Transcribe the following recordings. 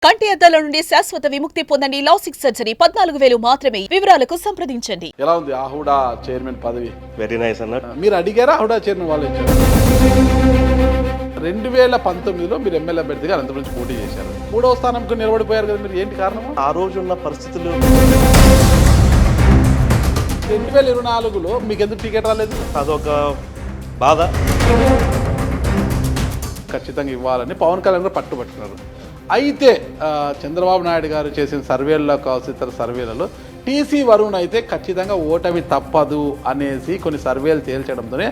కంటి అద్దాల నుండి శాశ్వత విముక్తి పొందండి. లాసిక్ సర్జరీ 14,000 మాత్రమే. వివరాలకు సంప్రదించండి. ఎలా ఉంది ఆహుడా చైర్మన్ పదవి? వెరీ నైస్ అన్న. మీరు అడిగారా ఆహుడా చైర్మన్ వాళ్ళు ఇచ్చారు? 2019లో మీరు ఎమ్మెల్యే అభ్యర్థిగా అనంతపురం నుంచి పోటీ చేశారు. 3వ స్థానంకు నిలబడిపోయారు కదా, మీరు ఏంటి కారణం? ఆ రోజు ఉన్న పరిస్థితులు 2024లో మీకు ఎందుకు టికెట్ రాలేదు? అదొక బాధ. ఖచ్చితంగా ఇవ్వాలని పవన్ కళ్యాణ్ గారు పట్టుబట్టుకున్నారు. అయితే చంద్రబాబు నాయుడు గారు చేసిన సర్వేల్లో కావచ్చు, ఇతర సర్వేలలో టీసీ వరుణ్ అయితే ఖచ్చితంగా ఓటమి తప్పదు అనేసి కొన్ని సర్వేలు తేల్చడంతోనే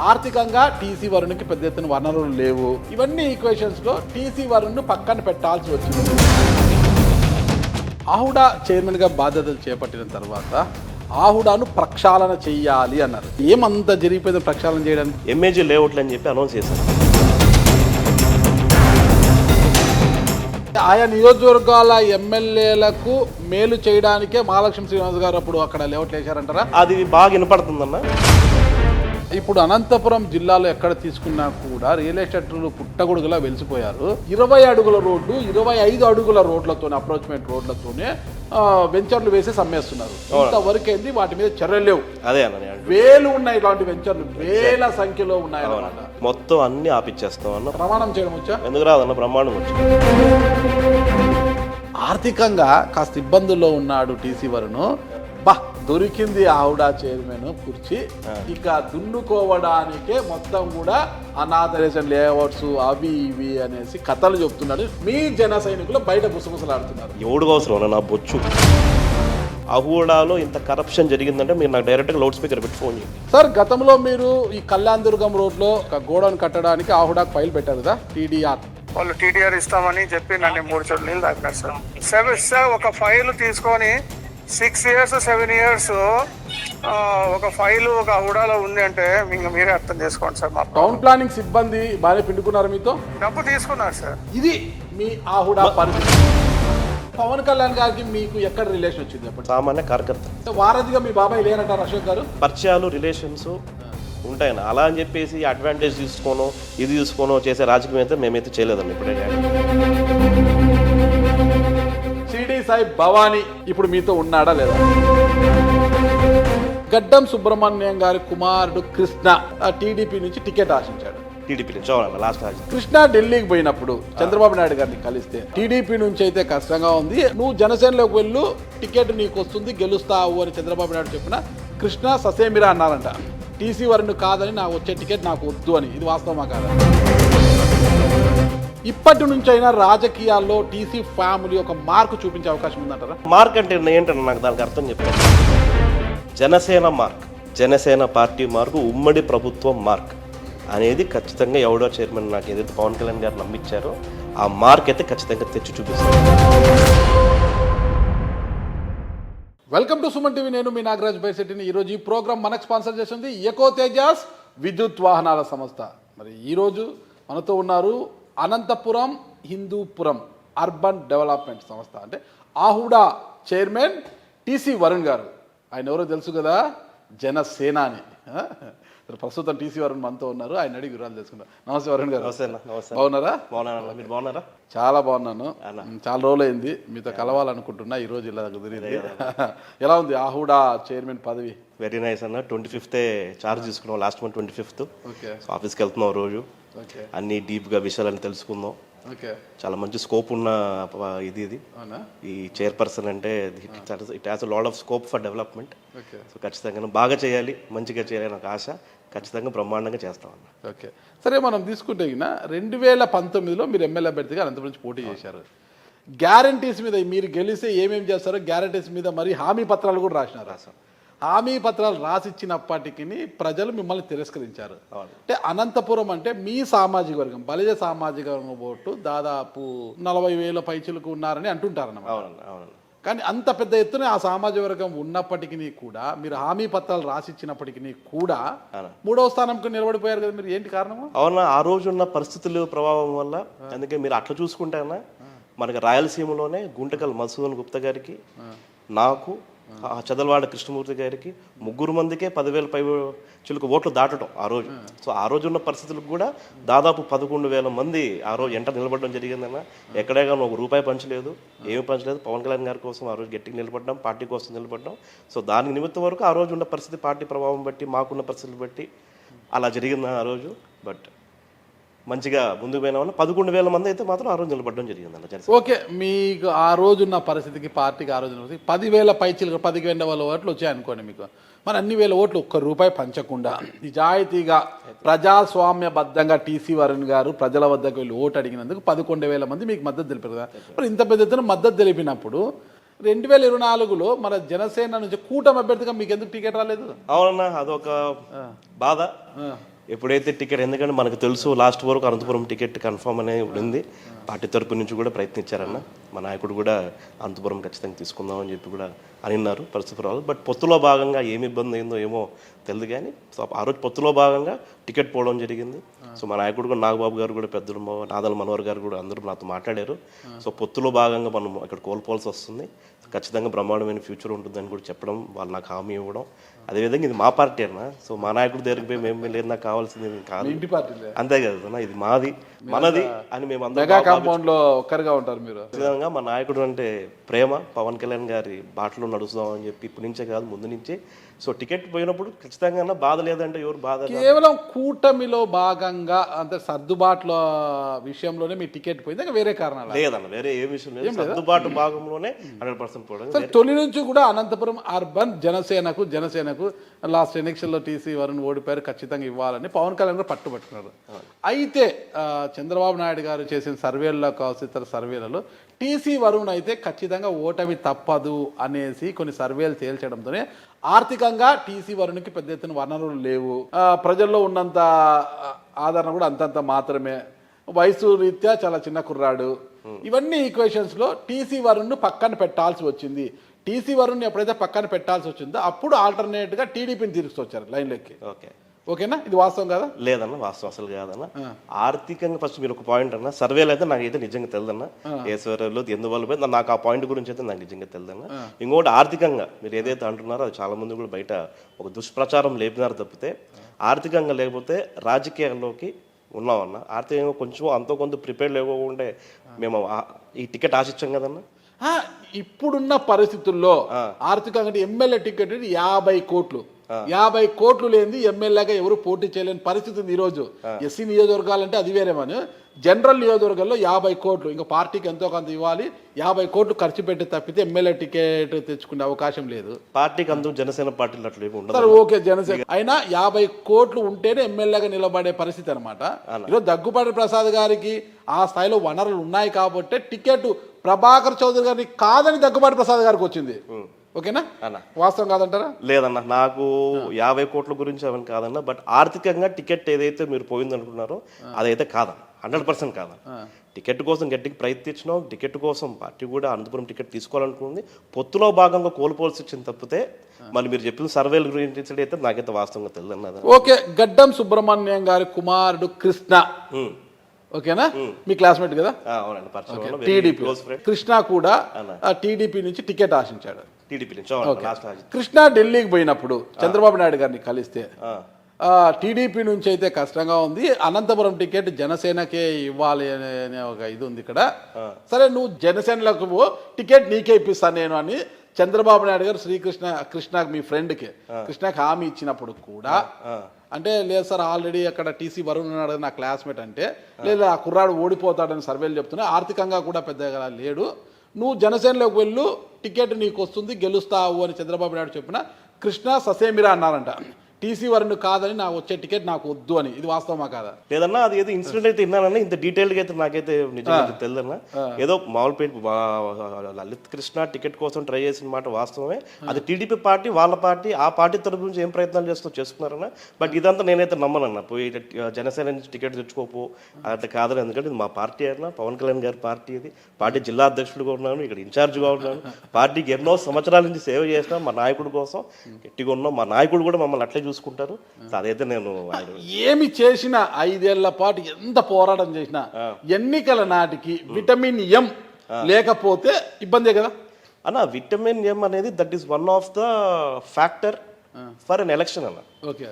ఆర్థికంగా టీసీ వరుణ్కి పెద్ద ఎత్తున వనరులు లేవు. ఇవన్నీ ఈక్వేషన్స్లో టీసీ వరుణ్ను పక్కన పెట్టాల్సి వచ్చింది. ఆహుడా చైర్మన్గా బాధ్యతలు చేపట్టిన తర్వాత ఆహుడాను ప్రక్షాళన చెయ్యాలి అన్నారు. ఏమంత జరిగిపోయింది ప్రక్షాళన చేయడానికి? ఎంఏజీ లేఅవుట్లు అని చెప్పి అనౌన్స్ చేశారు. ఆయా నియోజకవర్గాల ఎమ్మెల్యేలకు మేలు చేయడానికే మహాలక్ష్మి శ్రీనివాస్ గారు అప్పుడు అక్కడ లేఅవుట్లు వేశారంటారా? అది బాగా వినపడుతుందన్న. ఇప్పుడు అనంతపురం జిల్లాలో ఎక్కడ తీసుకున్నా కూడా రియల్ ఎస్టేట్లు పుట్టగొడుగులా వెలిసిపోయారు. 20 అడుగుల రోడ్డు, 25 అడుగుల రోడ్లతోనే, అప్రోచ్మెంట్ రోడ్లతోనే వెంచర్లు వేసి అమ్మేస్తున్నారు. ఇంతవరకేంది వాటి మీద చర్యలు లేవు. అదే అన్న, వేలు ఉన్నాయి ఇలాంటి వెంచర్లు, వేల సంఖ్యలో ఉన్నాయి అన్నమాట. మొత్తం అన్ని ఆపిచ్చేస్తాం అన్న. ప్రమాణం చేయడం వచ్చా? ఎందుకు రాదన్న, బ్రహ్మాండం వచ్చి. ఆర్థికంగా కాస్త ఇబ్బందుల్లో ఉన్నాడు టీసీ వరుణ్. దొరికింది ఆహుడా చైర్మన్ కుర్చీ. ఇక దున్నుకోవడానికే మొత్తం కూడా అనాథరేషన్ లేఅవుట్స్ అవి ఇవి అనేసి కథలు చెప్తున్నాడు. మీ జన సైనికులు బయట గుసగుసలాడుతున్నారు. ఎవడు అవసరం నా బొచ్చు. ఆహుడాలో ఇంత కరప్షన్ జరిగిందంటే మీరు నాకు డైరెక్ట్గా లౌడ్ స్పీకర్ పెట్టి ఫోన్ చేయండి. సార్, గతంలో మీరు ఈ కళ్యాణ్ దుర్గం రోడ్లో ఒక గోడౌన్ కట్టడానికి ఆహుడాకు ఫైల్ పెట్టారు కదా, టీడీఆర్. వాళ్ళు టీడీఆర్ ఇస్తామని చెప్పి నన్ను 3 చోట్ల నీళ్ళు తాగినారు సార్. ఒక ఫైల్ తీసుకొని 6 years 7 years ఒక ఫైల్ ఒక హుడాలో ఉంది అంటే ఇంకా మీరే అర్థం చేసుకోండి సార్. మా టౌన్ ప్లానింగ్ సిబ్బంది బాగానే పిండుకున్నారు మీతో, డబ్బు తీసుకున్నారు సార్. ఇది మీ ఆహుడా పరిస్థితి. పవన్ కళ్యాణ్ గారికి మీకు ఎక్కడ రిలేషన్ వచ్చింది? అప్పుడు సామాన్య కార్యకర్త వారధిగా మీ బాబాయ్ లేరంటారు అశోక్ గారు. పరిచయాలు రిలేషన్స్ ఉంటాయన్న. అలా అని చెప్పేసి అడ్వాంటేజ్ తీసుకోనో ఇది తీసుకోనో చేసే రాజకీయం అయితే మేమైతే చేయలేదండి ఇప్పుడే. షిరిడి సాయి భవానీ ఇప్పుడు మీతో ఉన్నాడా లేదా? గడ్డం సుబ్రహ్మణ్యం గారి కుమారుడు కృష్ణ టీడీపీ నుంచి టికెట్ ఆశించాడు. టీడీపీ నుంచి లాస్ట్ కృష్ణ ఢిల్లీకి పోయినప్పుడు చంద్రబాబు నాయుడు గారిని కలిస్తే టీడీపీ నుంచి అయితే కష్టంగా ఉంది, నువ్వు జనసేనలోకి వెళ్ళు, టికెట్ నీకు వస్తుంది, గెలుస్తావు అని చంద్రబాబు నాయుడు చెప్పిన కృష్ణ ససేమిరా అన్నారంట. టీసీ వరుణ్ కాదని, నాకు వచ్చే టికెట్ నాకు వద్దు అని. ఇది వాస్తవమా కాదా? ఇప్పటి నుంచి అయినా రాజకీయాల్లో టీసీ ఫ్యామిలీ ఒక మార్కు చూపించే అవకాశం ఉందంటారా? మార్క్ అంటే ఏంటన్నా నాకు దానికి అర్థం చెప్తాను. Janasena mark, Janasena party mark, ఉమ్మడి ప్రభుత్వం మార్క్ అనేది ఖచ్చితంగా ఎవడో చైర్మన్ నాకు ఏదైతే పవన్ కళ్యాణ్ గారు నమ్మించారో ఆ మార్క్ అయితే ఖచ్చితంగా తెచ్చి చూపిస్తారు. Welcome to Suman TV. నేను మీ నాగరాజ్ బైశెట్టిని. ఈరోజు ఈ ప్రోగ్రామ్ మనకు స్పాన్సర్ చేస్తుంది ఎకో తేజాస్ విద్యుత్ వాహనాల సంస్థ. మరి ఈరోజు మనతో ఉన్నారు అనంతపురం హిందూపురం అర్బన్ డెవలప్మెంట్ సంస్థ, అంటే ఆహుడా చైర్మన్ టీసీ వరుణ్ గారు. ఆయన ఎవరో తెలుసు కదా, జనసేనాని. ప్రస్తుతం టీసీ వరుణ్ మనతో ఉన్నారు, ఆయన అడిగి వివరాలు తెలుసుకున్నారు. నమస్తే వరుణ్ గారు. బాగున్నారా? మీరు బాగున్నారా? చాలా బాగున్నాను. చాలా రోజులు అయింది మీతో కలవాలనుకుంటున్నా, ఈ రోజు ఇలా కుదిరింది. ఎలా ఉంది ఆహుడా చైర్మన్ పదవి? వెరీ నైస్ అన్న. 25th చార్జ్ తీసుకున్నాం, లాస్ట్ మంత్ 25th. ఓకే. ఆఫీస్కి వెళ్తున్నాం రోజు. అన్ని డీప్గా విషయాలని తెలుసుకుందాం. చాలా మంచి స్కోప్ ఉన్న ఇది ఈ చైర్పర్సన్ అంటే it has a lot of scope for development. So ఖచ్చితంగా బాగా చేయాలి, మంచిగా చేయాలి నాకు ఆశ. ఖచ్చితంగా బ్రహ్మాండంగా చేస్తామన్న. ఓకే, సరే. మనం తీసుకుంటే 2019లో మీరు ఎమ్మెల్యే అభ్యర్థిగా అనంతపురం నుంచి పోటీ చేశారు. గ్యారంటీస్ మీద మీరు గెలిస్తే ఏమేమి చేస్తారో గ్యారంటీస్ మీద మరి హామీ పత్రాలు కూడా రాసినారు. హామీ పత్రాలు రాసిచ్చినప్పటికీ ప్రజలు మిమ్మల్ని తిరస్కరించారు. అంటే అనంతపురం అంటే మీ సామాజిక వర్గం, బలిజ సామాజిక వర్గం ఓటు దాదాపు 40,000 పైచులకు ఉన్నారని అంటుంటారన్నమాట. కానీ అంత పెద్ద ఎత్తున ఆ సామాజిక వర్గం ఉన్నప్పటికీ కూడా మీరు హామీ పత్రాలు రాసిచ్చినప్పటికీ కూడా 3వ స్థానంకు నిలబడిపోయారు కదా, మీరు ఏంటి కారణం? అవునా, ఆ రోజు ఉన్న పరిస్థితులు ప్రభావం వల్ల. అందుకే మీరు అట్లా చూసుకుంటేనా మనకి రాయలసీమలోనే గుంటకల్ మధుసూదన్ గుప్తా గారికి, నాకు, ఆ చదలవాడ కృష్ణమూర్తి గారికి 3 మందికే 10,000 పై చిలుకు ఓట్లు దాటడం ఆ రోజు. సో ఆ రోజు ఉన్న పరిస్థితులకు కూడా దాదాపు 11,000 మంది ఆ రోజు ఎంట నిలబడడం జరిగిందన్న. ఎక్కడే కానీ ఒక రూపాయి పంచలేదు, ఏమి పంచలేదు. పవన్ కళ్యాణ్ గారి కోసం ఆ రోజు గట్టిగా నిలబడ్డాం, పార్టీ కోసం నిలబడ్డాం. సో దాని నిమిత్తం వరకు ఆ రోజు ఉన్న పరిస్థితి, పార్టీ ప్రభావం బట్టి, మాకున్న పరిస్థితులు బట్టి అలా జరిగింది ఆ రోజు. బట్ మంచిగా ముందుకు పోయినా 11,000 మంది అయితే మాత్రం ఆ రోజు నిలబడడం జరిగిందన్న జనసేన. ఓకే, మీకు ఆ రోజున్న పరిస్థితికి, పార్టీకి ఆ రోజున 10,000 పైచిలుగా 10,000 ఓట్లు వచ్చాయనుకోండి మీకు. మరి అన్ని వేల ఓట్లు ఒక్క రూపాయి పంచకుండా నిజాయితీగా ప్రజాస్వామ్యబద్ధంగా టీసీ వరుణ్ గారు ప్రజల వద్దకు వెళ్ళి ఓటు అడిగినందుకు 11,000 మంది మీకు మద్దతు తెలిపారు కదా. మరి ఇంత పెద్ద ఎత్తున మద్దతు తెలిపినప్పుడు 2024లో మన జనసేన నుంచి కూటమి అభ్యర్థిగా మీకు ఎందుకు టికెట్ రాలేదు? అవునన్నా, అదొక బాధ. ఎప్పుడైతే టికెట్, ఎందుకంటే మనకు తెలుసు లాస్ట్ వరకు అనంతపురం టికెట్ కన్ఫర్మ్ అనే ఉంది. పార్టీ తరపు నుంచి కూడా ప్రయత్నించారన్న. మా నాయకుడు కూడా అనంతపురం ఖచ్చితంగా తీసుకుందామని చెప్పి కూడా అన్నారు పరిస్థితులు. బట్ పొత్తులో భాగంగా ఏమి ఇబ్బంది అయిందో ఏమో తెలియదు కానీ, సో ఆ రోజు పొత్తులో భాగంగా టికెట్ పోవడం జరిగింది. సో మా నాయకుడు కూడా నాగబాబు గారు కూడా, పెద్దలు నాదల మనోహర్ గారు కూడా అందరూ నాతో మాట్లాడారు. సో పొత్తులో భాగంగా మనం ఇక్కడ కోల్పోవాల్సి వస్తుంది, ఖచ్చితంగా బ్రహ్మాండమైన ఫ్యూచర్ ఉంటుందని కూడా చెప్పడం, వాళ్ళు నాకు హామీ ఇవ్వడం. అదేవిధంగా ఇది మా పార్టీ అన్న. సో మా నాయకుడు దగ్గరికి పోయి మేము లేదు, నాకు కావాల్సింది కాదు, ఇంటి పార్టీ అంతే కదా, ఇది మాది మనది అని మేము మెగా కాంపౌండ్ లో ఒక్కరిగా ఉంటారు మీరు. ఖచ్చితంగా మా నాయకుడు అంటే ప్రేమ, పవన్ కళ్యాణ్ గారి బాటలో నడుస్తాం అని చెప్పి ఇప్పటి నుంచే కాదు ముందు నుంచే. సో టికెట్ పోయినప్పుడు ఖచ్చితంగా బాధ లేదంటే ఎవరు బాధ. కేవలం కూటమిలో భాగంగా అంటే సర్దుబాట్ల విషయంలోనే మీ టికెట్ పోయింది, వేరే కారణాలు లేదన్న, వేరే ఏ విషయం లేదు. సర్దుబాటు భాగంలోనే 100% పోవడం. తొలి నుంచి కూడా అనంతపురం అర్బన్ జనసేనకు లాస్ట్ ఎలక్షన్లో టీసీ వరుణ్ ఓడిపోయారు, ఖచ్చితంగా ఇవ్వాలని పవన్ కళ్యాణ్ గారు పట్టుబట్టుకున్నారు. అయితే చంద్రబాబు నాయుడు గారు చేసిన సర్వేల్లో కావచ్చు, ఇతర సర్వేలలో టీసీ వరుణ్ అయితే ఖచ్చితంగా ఓటమి తప్పదు అనేసి కొన్ని సర్వేలు తేల్చడంతోనే ఆర్థికంగా టీసీ వరుణ్కి పెద్ద ఎత్తున వనరులు లేవు, ప్రజల్లో ఉన్నంత ఆదరణ కూడా అంతంత మాత్రమే, వయసు రీత్యా చాలా చిన్న కుర్రాడు, ఇవన్నీ ఈక్వేషన్స్లో టీసీ వరుణ్ను పక్కన పెట్టాల్సి వచ్చింది. టీసీ వరుణ్ని ఎప్పుడైతే పక్కన పెట్టాల్సి వచ్చిందో అప్పుడు ఆల్టర్నేట్గా టీడీపీని తీసుకొచ్చారు లైన్లోకి. ఓకేనా, ఇది వాస్తవం కదా? లేదన్న, వాస్తవం అసలు కాదన్న. ఆర్థికంగా ఫస్ట్ మీరు ఒక పాయింట్ అన్న, సర్వేలు అయితే నాకైతే నిజంగా తెలియదన్న, ఏ సర్వేలో ఎందువల్ల పోయింది నాకు ఆ పాయింట్ గురించి అయితే నాకు నిజంగా తెలియదన్న. ఇంకోటి ఆర్థికంగా మీరు ఏదైతే అంటున్నారో అది చాలా మంది కూడా బయట ఒక దుష్ప్రచారం లేపినారు తప్పితే, ఆర్థికంగా లేకపోతే రాజకీయాల్లోకి ఉన్నామన్న. ఆర్థికంగా కొంచెం అంతో కొంత ప్రిపేర్ లేకుంటే మేము ఈ టికెట్ ఆశించాం కదన్న. ఇప్పుడున్న పరిస్థితుల్లో ఆర్థికంగా ఎమ్మెల్యే టికెట్ 50 కోట్లు, 50 కోట్లు లేని ఎమ్మెల్యేగా ఎవరు పోటీ చేయలేని పరిస్థితి ఉంది ఈరోజు. ఎస్సీ నియోజకవర్గాలంటే అది వేరేమని, జనరల్ నియోజకవర్గాల్లో 50 కోట్లు, ఇంకా పార్టీకి ఎంతో కొంత ఇవ్వాలి, 50 కోట్లు ఖర్చు పెట్టి తప్పితే ఎమ్మెల్యే టికెట్ తెచ్చుకునే అవకాశం లేదు. పార్టీకి అందరూ జనసేన పార్టీలు అట్లా సరే ఓకే, జనసేన అయినా 50 కోట్లు ఉంటేనే ఎమ్మెల్యేగా నిలబడే పరిస్థితి అనమాట. ఈరోజు దగ్గుపాటి ప్రసాద్ గారికి ఆ స్థాయిలో వనరులు ఉన్నాయి కాబట్టి టికెట్ ప్రభాకర్ చౌదరి గారిని కాదని దగ్గుపాటి ప్రసాద్ గారికి వచ్చింది. ఓకేనా, వాస్తవం కాదంటారా? లేదన్న, నాకు 50 కోట్ల గురించి అవన్నీ కాదన్న. బట్ ఆర్థికంగా టికెట్ ఏదైతే మీరు పోయింది అనుకున్నారో అదైతే కాదన్న, 100% కాదన్న. టికెట్ కోసం గట్టిగా ప్రయత్నించినాం, టికెట్ కోసం పార్టీ కూడా అనంతపురం టికెట్ తీసుకోవాలనుకుంది, పొత్తులో భాగంగా కోల్పోవాల్సి వచ్చింది తప్పితే మళ్ళీ మీరు చెప్పిన సర్వేల గురించి అయితే నాకైతే వాస్తవంగా తెలియదన్నది. ఓకే, గడ్డం సుబ్రహ్మణ్యం గారి కుమారుడు కృష్ణ, ఓకేనా, మీ క్లాస్మేట్ కదా? టీడీపీ కృష్ణ కూడా టీడీపీ నుంచి టికెట్ ఆశించాడు. కృష్ణ ఢిల్లీకి పోయినప్పుడు చంద్రబాబు నాయుడు గారిని కలిస్తే టీడీపీ నుంచి అయితే కష్టంగా ఉంది, అనంతపురం టికెట్ జనసేనకే ఇవ్వాలి అనే ఒక ఇది ఉంది ఇక్కడ. సరే నువ్వు జనసేనలకు టికెట్ నీకే ఇప్పిస్తాను నేను అని చంద్రబాబు నాయుడు గారు కృష్ణకి మీ ఫ్రెండ్కి కృష్ణకి హామీ ఇచ్చినప్పుడు కూడా అంటే లేదు సార్ ఆల్రెడీ అక్కడ టీసీ వరుణ్ ఉన్నాడు నా క్లాస్మేట్ అంటే, లేదు ఆ కుర్రాడు ఓడిపోతాడని సర్వేలు చెప్తున్నాయి, ఆర్థికంగా కూడా పెద్దగా లేడు, నువ్వు జనసేనలోకి వెళ్ళు టికెట్ నీకు వస్తుంది గెలుస్తావు అని చంద్రబాబు నాయుడు చెప్పిన కృష్ణ ససేమిరా అన్నారంట. టీసీ వరుణ్ కాదని నాకు వచ్చే టికెట్ నాకు వద్దు అని, ఇది వాస్తవమా కాదా? లేదన్నా, అది ఏదో ఇన్సిడెంట్ అయితే విన్నానన్నా, ఇంత డీటెయిల్గా అయితే నాకైతే నిజంగా తెలియదన్నా. ఏదో మామూలు లలిత్ కృష్ణ టికెట్ కోసం ట్రై చేసిన మాట వాస్తవమే. అది టీడీపీ పార్టీ, వాళ్ళ పార్టీ, ఆ పార్టీ తరపు నుంచి ఏం ప్రయత్నాలు చేసుకున్నారన్నా. బట్ ఇదంతా నేనైతే నమ్మనన్నా, పోయి జనసేన నుంచి టికెట్ తెచ్చుకోపో అట్లా కాదని. ఎందుకంటే ఇది మా పార్టీ అయినా, పవన్ కళ్యాణ్ గారి పార్టీ, ఇది పార్టీ జిల్లా అధ్యక్షుడిగా ఉన్నాను, ఇక్కడ ఇన్ఛార్జ్గా ఉన్నాను, పార్టీకి ఎన్నో సంవత్సరాల నుంచి సేవ చేసినా, మా నాయకుడి కోసం గట్టిగా ఉన్నాం, మా నాయకుడు కూడా మమ్మల్ని అట్లే చూసుకుంటారు. అదైతే నేను ఏమి చేసినా 5 ఏళ్ల పాటు ఎంత పోరాటం చేసినా ఎన్నికల నాటికి విటమిన్ ఎం లేకపోతే ఇబ్బందే కదా. అన్న విటమిన్ ఎం అనేది that is one of the factor for an election అన్న. ఓకే,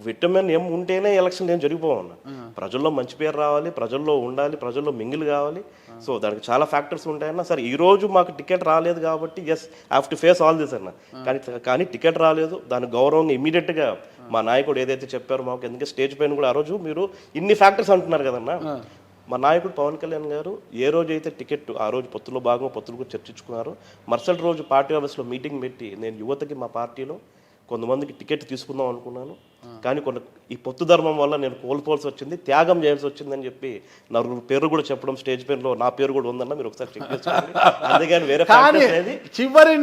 విటమిన్ ఎం ఉంటేనే ఎలక్షన్ ఏం జరిగిపోవన్న. ప్రజల్లో మంచి పేరు రావాలి, ప్రజల్లో ఉండాలి, ప్రజల్లో మింగిల్ కావాలి. సో దానికి చాలా ఫ్యాక్టర్స్ ఉంటాయన్న. సరే ఈ రోజు మాకు టికెట్ రాలేదు కాబట్టి yes have to face all this అన్న. కానీ టికెట్ రాలేదు, దాని గౌరవంగా ఇమీడియట్గా మా నాయకుడు ఏదైతే చెప్పారో మాకు, ఎందుకంటే స్టేజ్ పైన కూడా ఆ రోజు మీరు ఇన్ని ఫ్యాక్టర్స్ అంటున్నారు కదన్న. మా నాయకుడు పవన్ కళ్యాణ్ గారు ఏ రోజు అయితే టికెట్ ఆ రోజు పొత్తులో భాగంగా పొత్తులు కూడా చర్చించుకున్నారు, మరుసటి రోజు పార్టీ ఆఫీస్లో మీటింగ్ పెట్టి నేను యువతకి మా పార్టీలో కొంతమందికి టికెట్ తీసుకుందాం అనుకున్నాను, కానీ ఈ పొత్తు ధర్మం వల్ల నేను కోల్పోవాల్సి వచ్చింది, త్యాగం చేయాల్సి వచ్చిందని చెప్పి నలుగురు పేరు కూడా చెప్పడం స్టేజ్ పైనలో నా పేరు కూడా ఉందన్న, మీరు ఒకసారి చెక్ చేసుకోండి. అందుకని వేరే చివరి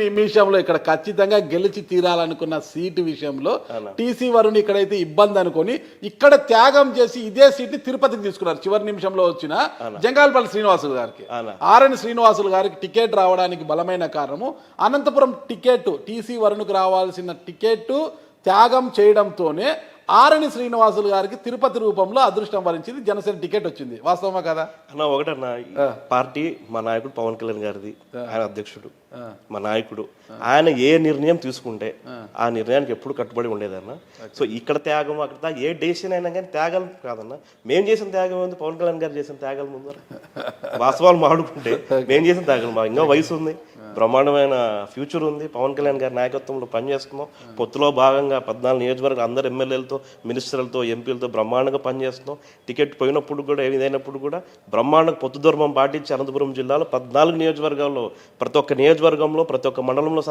నిమిషంలో ఇక్కడ ఖచ్చితంగా గెలిచి తీరాలనుకున్న సీటు విషయంలో టీసీ వరుణ్ ఇక్కడైతే ఇబ్బంది అనుకొని ఇక్కడ త్యాగం చేసి ఇదే సీట్ ని తిరుపతికి తీసుకున్నారు. చివరి నిమిషంలో వచ్చిన జంగాలపల్లి శ్రీనివాసులు గారికి, ఆర్ఎన్ శ్రీనివాసులు గారికి టికెట్ రావడానికి బలమైన కారణము అనంతపురం టికెట్ టీసీ వరుణ్కు రావాల్సిన టికెట్ త్యాగం చేయడంతోనే ఆరణి శ్రీనివాసులు గారికి తిరుపతి రూపంలో అదృష్టం వరించింది, జనసేన టికెట్ వచ్చింది. వాస్తవమా కదా అన్న? ఒకటన్నా, పార్టీ మా నాయకుడు పవన్ కళ్యాణ్ గారిది, ఆయన అధ్యక్షుడు, మా నాయకుడు, ఆయన ఏ నిర్ణయం తీసుకుంటే ఆ నిర్ణయానికి ఎప్పుడు కట్టుబడి ఉండేదన్న. సో ఇక్కడ త్యాగం అక్కడ ఏ డెసిషన్ అయినా కానీ త్యాగాలు కాదన్న. మేము చేసిన త్యాగం ఉంది, పవన్ కళ్యాణ్ గారు చేసిన త్యాగాల ముందర వాస్తవాలు మాడుకుంటే మేము చేసిన త్యాగాలు, మా ఇంకా వయసు ఉంది, బ్రహ్మాండమైన ఫ్యూచర్ ఉంది, పవన్ కళ్యాణ్ గారి నాయకత్వంలో పనిచేస్తున్నాం. పొత్తులో భాగంగా 14 నియోజకవర్గాలు అందరు ఎమ్మెల్యేలతో, మినిస్టర్లతో, ఎంపీలతో బ్రహ్మాండంగా పనిచేస్తున్నాం. టికెట్ పోయినప్పుడు కూడా ఏదైనప్పుడు కూడా బ్రహ్మాండంగా పొత్తు ధర్మం పాటించి అనంతపురం జిల్లాలో 14 నియోజకవర్గాల్లో ప్రతి ఒక్క నియోజకవర్గంలో ప్రతి ఒక్క మండలంలో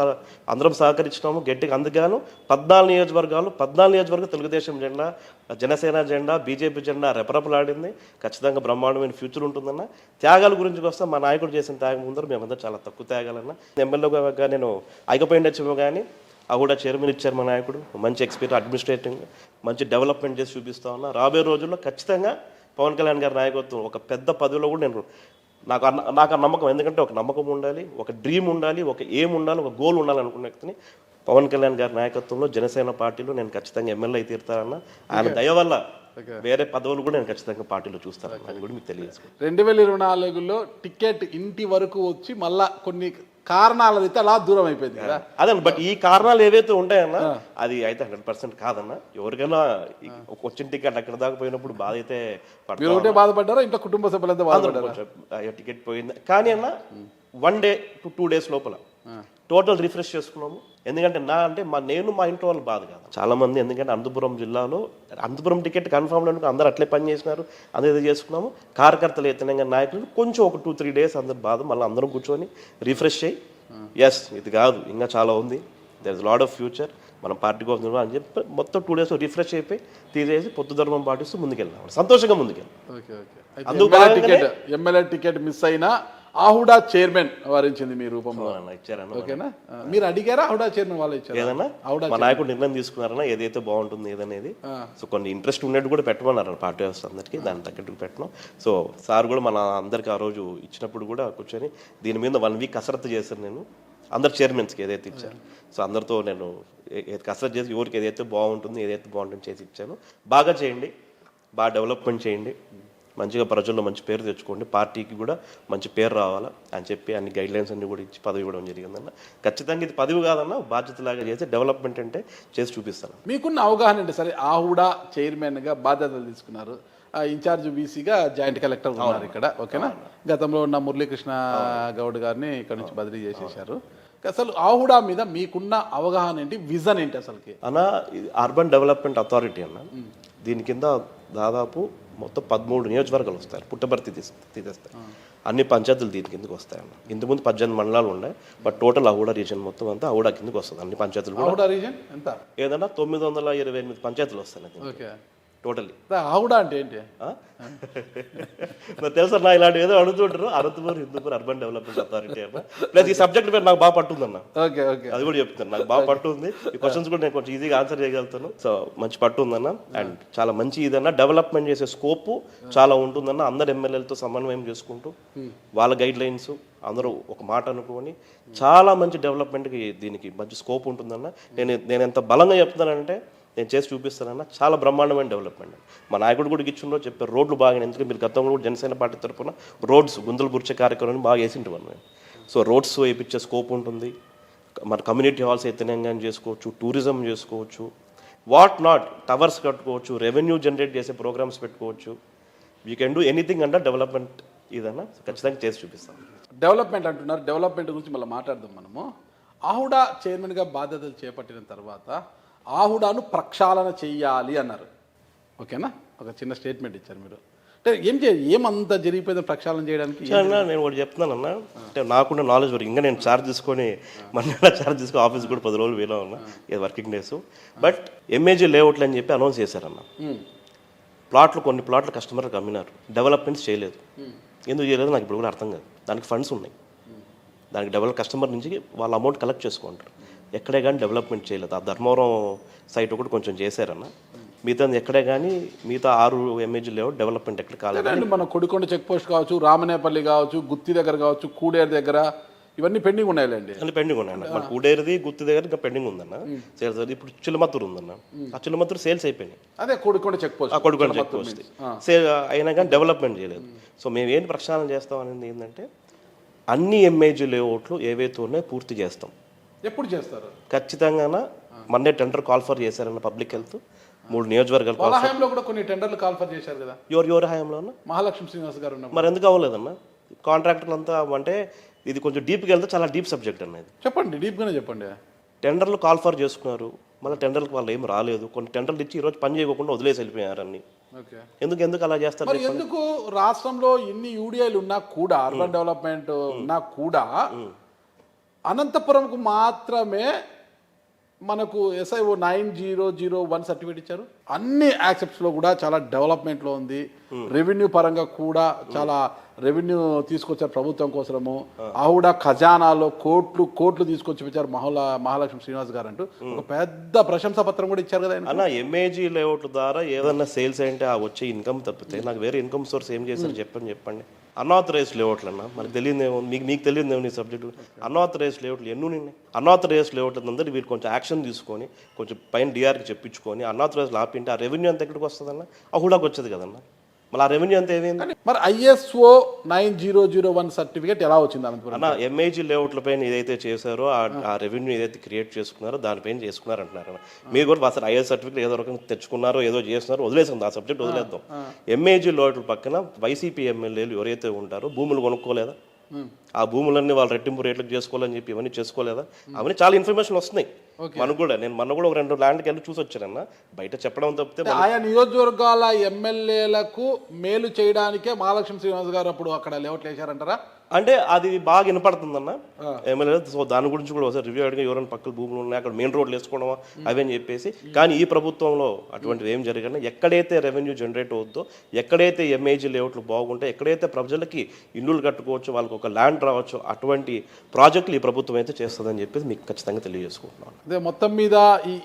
అందరం సహకరించినాము గట్టిగా. అందుకను 14 నియోజకవర్గం తెలుగుదేశం జెండా, జనసేన జెండా, బీజేపీ జెండా రెపరెపలాడింది. ఖచ్చితంగా బ్రహ్మాండమైన ఫ్యూచర్ ఉంటుందన్న. త్యాగాల గురించి వస్తే మా నాయకుడు చేసిన త్యాగం ముందర మేమంతా చాలా తక్కువ త్యాగాలన్న. ఎమ్మెల్యేగా నేను ఐకపోయిండొచ్చేమో కానీ కూడా చైర్మన్ ఇచ్చారు మా నాయకుడు, మంచి ఎక్స్పీరియన్స్, అడ్మినిస్ట్రేటింగ్ మంచి డెవలప్మెంట్ చేసి చూపిస్తా ఉన్నా. రాబోయే రోజుల్లో ఖచ్చితంగా పవన్ కళ్యాణ్ గారి నాయకత్వం ఒక పెద్ద పదవిలో కూడా నేను నాకు ఆ నమ్మకం. ఎందుకంటే ఒక నమ్మకం ఉండాలి, ఒక డ్రీమ్ ఉండాలి, ఒక ఎయిమ్ ఉండాలి, ఒక గోల్ ఉండాలి అనుకున్న వ్యక్తిని పవన్ కళ్యాణ్ గారి నాయకత్వంలో జనసేన పార్టీలో నేను ఖచ్చితంగా ఎమ్మెల్యే తీరుతానన్న. ఆయన దయ వల్ల వేరే పదవులు కూడా నేను ఖచ్చితంగా పార్టీలో చూస్తాను అని కూడా మీకు తెలియజేసుకోండి. 2024లో టికెట్ ఇంటి వరకు వచ్చి మళ్ళా కొన్ని కారణాలు అయితే అలా దూరం అయిపోయింది కదా. అదే, బట్ ఈ కారణాలు ఏవైతే ఉంటాయన్నా అది అయితే 100% కాదన్న. ఎవరికైనా వచ్చిన టికెట్ అక్కడ దాకా పోయినప్పుడు బాధ అయితే ఒకటే బాధపడ్డారా, ఇంట్లో కుటుంబ సభ్యులంతా బాధపడ్డారు. టికెట్ పోయింది కానీ అన్న 1 day to 2 days లోపల టోటల్ రిఫ్రెష్ చేసుకున్నాము. ఎందుకంటే నేను మా ఇంట్లో వాళ్ళు బాధ కాదు చాలా మంది. ఎందుకంటే అనంతపురం టికెట్ కన్ఫర్మ్ అనుకో అందరూ అట్లే పని చేసినారు, అందరూ చేసుకున్నాము. కార్యకర్తలు ఎత్తనంగా నాయకులు కొంచెం ఒక 2-3 days అందరు బాధ, మళ్ళీ అందరం కూర్చొని రిఫ్రెష్ అయ్యి ఎస్ ఇది కాదు ఇంకా చాలా ఉంది, there is lot of future, మనం పార్టీ కోసం అని చెప్పి మొత్తం 2 days రిఫ్రెష్ అయిపోయి తీసేసి పొత్తు ధర్మం పాటిస్తూ ముందుకెళ్ళాం, సంతోషంగా ముందుకెళ్ళాం. ఎమ్మెల్యే టికెట్ మిస్ అయినా ఆహుడా చైర్మన్ వారించింది మీ రూపంలో ఇచ్చారన్న. ఓకేనా, మీరు అడిగారా ఆహుడా చైర్మన్ వాళ్ళు ఇచ్చారు? ఏదన్నా మా నాయకుడు నిర్ణయం తీసుకున్నారన్నా ఏదైతే బాగుంటుంది ఏదనేది. సో కొన్ని ఇంట్రెస్ట్ ఉన్నట్టు కూడా పెట్టమన్నారు పార్టీ వ్యవస్థ అందరికీ, దాన్ని తగ్గట్టు పెట్టడం. సో సార్ కూడా మన అందరికి ఆ రోజు ఇచ్చినప్పుడు కూడా కూర్చొని దీని మీద 1 week కసరత్తు చేశాను నేను, అందరు చైర్మన్స్కి ఏదైతే ఇచ్చారు. సో అందరితో నేను కసరత్తు చేసి ఎవరికి ఏదైతే బాగుంటుంది చేసి ఇచ్చాను. బాగా చేయండి, బాగా డెవలప్మెంట్ చేయండి, మంచిగా ప్రజల్లో మంచి పేరు తెచ్చుకోండి, పార్టీకి కూడా మంచి పేరు రావాలా అని చెప్పి అన్ని గైడ్లైన్స్ అన్ని కూడా ఇచ్చి పదవి ఇవ్వడం జరిగిందన్న. ఖచ్చితంగా ఇది పదవి కాదన్న, బాధ్యతలాగా చేసి డెవలప్మెంట్ అంటే చేసి చూపిస్తాను. మీకున్న అవగాహన అంటే సరే ఆహుడా చైర్మన్గా బాధ్యతలు తీసుకున్నారు, ఇన్ఛార్జ్ బీసీగా జాయింట్ కలెక్టర్ ఉన్నారు ఇక్కడ. ఓకేనా, గతంలో ఉన్న మురళీకృష్ణ గౌడ్ గారిని ఇక్కడ నుంచి బదిలీ చేసేసారు. అసలు ఆహుడా మీద మీకున్న అవగాహన ఏంటి, విజన్ ఏంటి అసలుకి? అన్న అర్బన్ డెవలప్మెంట్ అథారిటీ అన్న, దీని కింద దాదాపు మొత్తం 13 నియోజకవర్గాలు వస్తాయి, పుట్టభర్తీ తీసేస్తాయి. అన్ని పంచాయతీలు దీని కిందకి వస్తాయన్న. ఇంతకుముందు 18 మండలాలు ఉన్నాయి, బట్ టోటల్ ఆహుడా రీజన్ మొత్తం అంతా ఆహుడా కిందకి వస్తుంది. అన్ని పంచాయతీలు ఆహుడా రీజన్ ఎంత ఏదన్నా 928 పంచాయతీలు వస్తాయి టోటల్లీ. ఆహుడా అంటే ఏంటి నాకు తెలుసా, నా ఇలాంటి ఏదో అడుగుతుంటారు. Anantapuram Hindupur urban development authority అన్న. ప్లస్ ఈ సబ్జెక్ట్ పేరు నాకు బాగా పట్టుందన్న, అది కూడా చెప్తాను. నాకు బాగా పట్టు ఉంది, ఈ క్వశ్చన్స్ కూడా నేను కొంచెం ఈజీగా ఆన్సర్ చేయగలుగుతాను. సో మంచి పట్టు ఉందన్న, అండ్ చాలా మంచి ఇదన్నా డెవలప్మెంట్ చేసే స్కోప్ చాలా ఉంటుందన్న. అందరు ఎమ్మెల్యేలతో సమన్వయం చేసుకుంటూ వాళ్ళ గైడ్ లైన్స్ అందరూ ఒక మాట అనుకోని చాలా మంచి డెవలప్మెంట్కి దీనికి మంచి స్కోప్ ఉంటుందన్న. నేను ఎంత బలంగా చెప్తున్నానంటే నేను చేసి చూపిస్తానన్నా, చాలా బ్రహ్మాండమైన డెవలప్మెంట్. మా నాయకుడు కూడా ఇచ్చిండో చెప్పారు, రోడ్లు బాగా. ఎందుకంటే మీరు గతంలో కూడా జనసేన పార్టీ తరఫున రోడ్స్ గుంతలు గుర్చే కార్యక్రమాన్ని బాగా వేసింటాం మేము. సో రోడ్స్ వేయించే స్కోప్ ఉంటుంది, మన కమ్యూనిటీ హాల్స్ ఎత్తనంగా చేసుకోవచ్చు, టూరిజం చేసుకోవచ్చు, వాట్ నాట్, టవర్స్ కట్టుకోవచ్చు, రెవెన్యూ జనరేట్ చేసే ప్రోగ్రామ్స్ పెట్టుకోవచ్చు. We can do anything under development. ఇదన్నా ఖచ్చితంగా చేసి చూపిస్తాం. డెవలప్మెంట్ అంటున్నారు, డెవలప్మెంట్ గురించి మళ్ళీ మాట్లాడదాం మనము. ఆహుడా చైర్మన్గా బాధ్యతలు చేపట్టిన తర్వాత ఆహుడాను ప్రక్షాళన చెయ్యాలి అన్నారు. ఓకేనా, ఒక చిన్న స్టేట్మెంట్ ఇచ్చారు మీరు. అంటే ఏమంతా జరిగిపోయిందో ప్రక్షాళన చేయడానికి? నేను ఒకటి చెప్తున్నానన్నా, అంటే నాకున్న నాలెడ్జ్ వరకు ఇంకా నేను ఛార్జ్ తీసుకొని మన ఛార్జ్ తీసుకొని ఆఫీస్ కూడా 10 రోజులు వేలో ఉన్నా, ఇది వర్కింగ్ డేస్. బట్ ఎంఏజీ లేఅవుట్లు అని చెప్పి అనౌన్స్ చేశారన్న. కొన్ని ప్లాట్లు కస్టమర్కి అమ్మినారు, డెవలప్మెంట్స్ చేయలేదు. ఎందుకు చేయలేదు నాకు ఇప్పుడు కూడా అర్థం కాదు. దానికి ఫండ్స్ ఉన్నాయి, దానికి కస్టమర్ నుంచి వాళ్ళ అమౌంట్ కలెక్ట్ చేసుకుంటారు. ఎక్కడే కానీ డెవలప్మెంట్ చేయలేదు. ఆ ధర్మవరం సైట్ ఒకటి కొంచెం చేశారన్న, మిగతా ఎక్కడే కానీ మిగతా 6 ఎంఏజీ లేఅవుట్ డెవలప్మెంట్ ఎక్కడ కాలేదు. మన కొడికొండ చెక్ పోస్ట్ కావచ్చు, రామనేపల్లి కావచ్చు, గుత్తి దగ్గర కావచ్చు, కూడేరు దగ్గర, ఇవన్నీ పెండింగ్ ఉన్నాయండి. అన్ని పెండింగ్ ఉన్నాయండి. మన కూడేరుది గుత్తి దగ్గర ఇంకా పెండింగ్ ఉందన్న సేల్స్. ఇప్పుడు చిల్లమత్తూరు ఉందన్న, ఆ చిల్లమత్తూరు సేల్స్ అయిపోయినాయి. అదే కొడికొండ చెక్ పోస్ట్, ఆ కొడికొండ చెక్ పోస్ట్ సేల్ అయినా కానీ డెవలప్మెంట్ చేయలేదు. సో మేము ఏంటి ప్రక్షాళన చేస్తాం అనేది ఏంటంటే, అన్ని ఎంఏజీ లేఅవుట్లు ఏవైతే ఉన్నాయో పూర్తి చేస్తాం. ఎప్పుడు చేస్తారు? ఖచ్చితంగా మొన్నే టెండర్ కాల్ ఫర్ చేశారన్న పబ్లిక్ హెల్త్ 3 నియోజకవర్గాలు. వాళ్ళ హయాంలో కూడా కొన్ని టెండర్లు కాల్ ఫర్ చేశారు కదా. ఎవరి హయాంలో అన్న? మహాలక్ష్మి శ్రీనివాస్ గారు ఉన్నారు. మరి ఎందుకు అవ్వలేదన్న? కాంట్రాక్టర్లు అంతా అంటే ఇది కొంచెం డీప్గా వెళ్తే చాలా డీప్ సబ్జెక్ట్ అనేది. చెప్పండి, డీప్గానే చెప్పండి. టెండర్లు కాల్ ఫర్ చేసుకున్నారు, మళ్ళీ టెండర్లకు వాళ్ళు ఏం రాలేదు. కొన్ని టెండర్లు ఇచ్చి ఈరోజు పని చేయకుండా వదిలేసి వెళ్ళిపోయారు అన్ని. ఎందుకు అలా చేస్తారు? మరి ఎందుకు రాష్ట్రంలో ఇన్ని యూడిఐలు ఉన్నా కూడా, అర్బన్ డెవలప్మెంట్ ఉన్నా కూడా, అనంతపురంకు మాత్రమే మనకు SIO 9001 సర్టిఫికేట్ ఇచ్చారు? అన్ని యాక్సెప్ట్స్లో కూడా చాలా డెవలప్మెంట్లో ఉంది. రెవెన్యూ పరంగా కూడా చాలా రెవెన్యూ తీసుకొచ్చారు ప్రభుత్వం కోసము. ఆవిడ ఖజానాలో కోట్లు తీసుకొచ్చి పెట్టారు మహాలక్ష్మి శ్రీనివాస్ గారు అంటూ ఒక పెద్ద ప్రశంసా పత్రం కూడా ఇచ్చారు కదా అన్న. ఎంఏజీ లేఅవుట్ ద్వారా ఏదన్నా సేల్స్ అంటే ఆ వచ్చే ఇన్కమ్ తప్పితే నాకు వేరే ఇన్కమ్ సోర్స్ ఏం చేశారు చెప్పండి. అన్ఆథరైజ్డ్ లేఅవుట్లు అన్న, మనకు తెలియదేమో, మీకు తెలియదేమో ఈ సబ్జెక్టు. అన్ఆథరైజ్డ్ లేఅవుట్లు ఎన్ని ఉన్నాయి? అన్ఆథరైజ్డ్ లేఅవుట్లు అందరూ వీళ్ళు కొంచెం యాక్షన్ తీసుకొని కొంచెం పైన డిఆర్కి చెప్పించుకొని అన్ఆథరైజ్డ్ ఆపింటే ఆ రెవెన్యూ అంతా ఎక్కడికి వస్తుందన్న? అహుడాకి వచ్చేది కదన్న. మళ్ళీ ఆ రెవెన్యూ అంతా ఏమైంది? మరి ISO 9001 సర్టిఫికేట్ ఎలా వచ్చింది అన్న? ఎంఏజీ లేఅవుట్ల పైన ఏదైతే చేశారో ఆ రెవెన్యూ ఏదైతే క్రియేట్ చేసుకున్నారో దానిపైన చేసుకున్నారు అంటున్నారు. మీరు కూడా అసలు IS సర్టిఫికేట్ ఏదో రకంగా తెచ్చుకున్నారో ఏదో చేస్తున్నారో వదిలేసాం, ఆ సబ్జెక్ట్ వదిలేద్దాం. ఎంఏజీ లేఅవుట్ల పక్కన వైసీపీ ఎమ్మెల్యేలు ఎవరైతే ఉంటారో భూములు కొనుక్కోలేదా? ఆ భూములన్నీ వాళ్ళు రెట్టింపు రేట్లకు చేసుకోవాలని చెప్పి ఇవన్నీ చేసుకోలేదా? అవన్నీ చాలా ఇన్ఫర్మేషన్ వస్తున్నాయి మనకు కూడా. నేను మొన్న కూడా ఒక 2 ల్యాండ్కి వెళ్ళి చూసి వచ్చానన్న. బయట చెప్పడం తప్పితే ఆయా నియోజకవర్గాల ఎమ్మెల్యేలకు మేలు చేయడానికే మహాలక్ష్మి శ్రీనివాస్ గారు అప్పుడు అక్కడ లేఅవుట్లు వేశారంటారా? అంటే అది బాగా వినపడుతుందన్న ఎమ్మెల్యే. సో దాని గురించి కూడా ఒకసారి రివ్యూ అడిగి ఎవరైనా పక్కన భూములు ఉన్నాయి అక్కడ మెయిన్ రోడ్లు వేసుకోవడమా అవి అని చెప్పేసి. కానీ ఈ ప్రభుత్వంలో అటువంటివి ఏం జరిగినా ఎక్కడైతే రెవెన్యూ జనరేట్ అవుద్దో, ఎక్కడైతే ఎంఏజీ లేఅవుట్లు బాగుంటాయి, ఎక్కడైతే ప్రజలకి ఇల్లులు కట్టుకోవచ్చు, వాళ్ళకి ఒక ల్యాండ్ రావచ్చు, అటువంటి ప్రాజెక్టులు ఈ ప్రభుత్వం అయితే చేస్తుందని చెప్పేసి మీకు ఖచ్చితంగా తెలియజేసుకుంటున్నాను. అదే మొత్తం మీద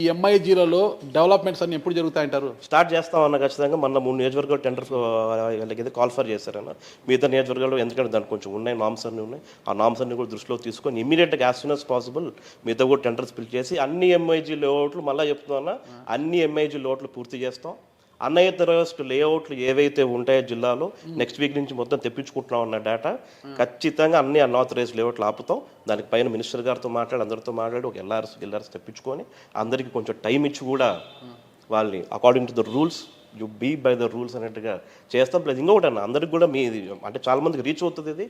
ఈ MIGలలో డెవలప్మెంట్స్ అన్ని ఎప్పుడు జరుగుతాయంటారు? స్టార్ట్ చేస్తామన్న ఖచ్చితంగా. మన 3 నియోజకవర్గాలు టెండర్ వాళ్ళకి కాల్ ఫర్ చేశారన్న. మిగతా నియోజకవర్గాలు ఎందుకంటే దానికి కొంచెం ఉన్నాయి, నామ్స్ అన్ని ఉన్నాయి. ఆ నామ్స్ అన్ని కూడా దృష్టిలో తీసుకొని ఇమీడియట్గా యాజ్ సూన్ యాజ్ పాసిబుల్ మిగతా కూడా టెండర్స్ పిల్ చేసి అన్ని ఎంఐజీ లేఅవుట్లు, మళ్ళీ చెప్తున్నా, అన్ని ఎంఐజీ లేఅవుట్లు పూర్తి చేస్తాం. అన్ఆథరైజ్డ్ లేఅవుట్లు ఏవైతే ఉంటాయో జిల్లాలో నెక్స్ట్ వీక్ నుంచి మొత్తం తెప్పించుకుంటున్నాం అన్న డేటా ఖచ్చితంగా అన్ని అన్ఆథరైజ్డ్ లేఅవుట్లు ఆపుతాం. దానికి పైన మినిస్టర్ గారితో అందరితో మాట్లాడి ఒక ఎల్ఆర్ఎస్ తెప్పించుకొని అందరికీ కొంచెం టైం ఇచ్చి కూడా వాళ్ళని according to the rules you be by the rules అన్నట్టుగా చేస్తాం. ప్లస్ ఇంకొకటి అన్న, అందరికి కూడా మీది అంటే చాలా మందికి రీచ్ అవుతుంది ఇది.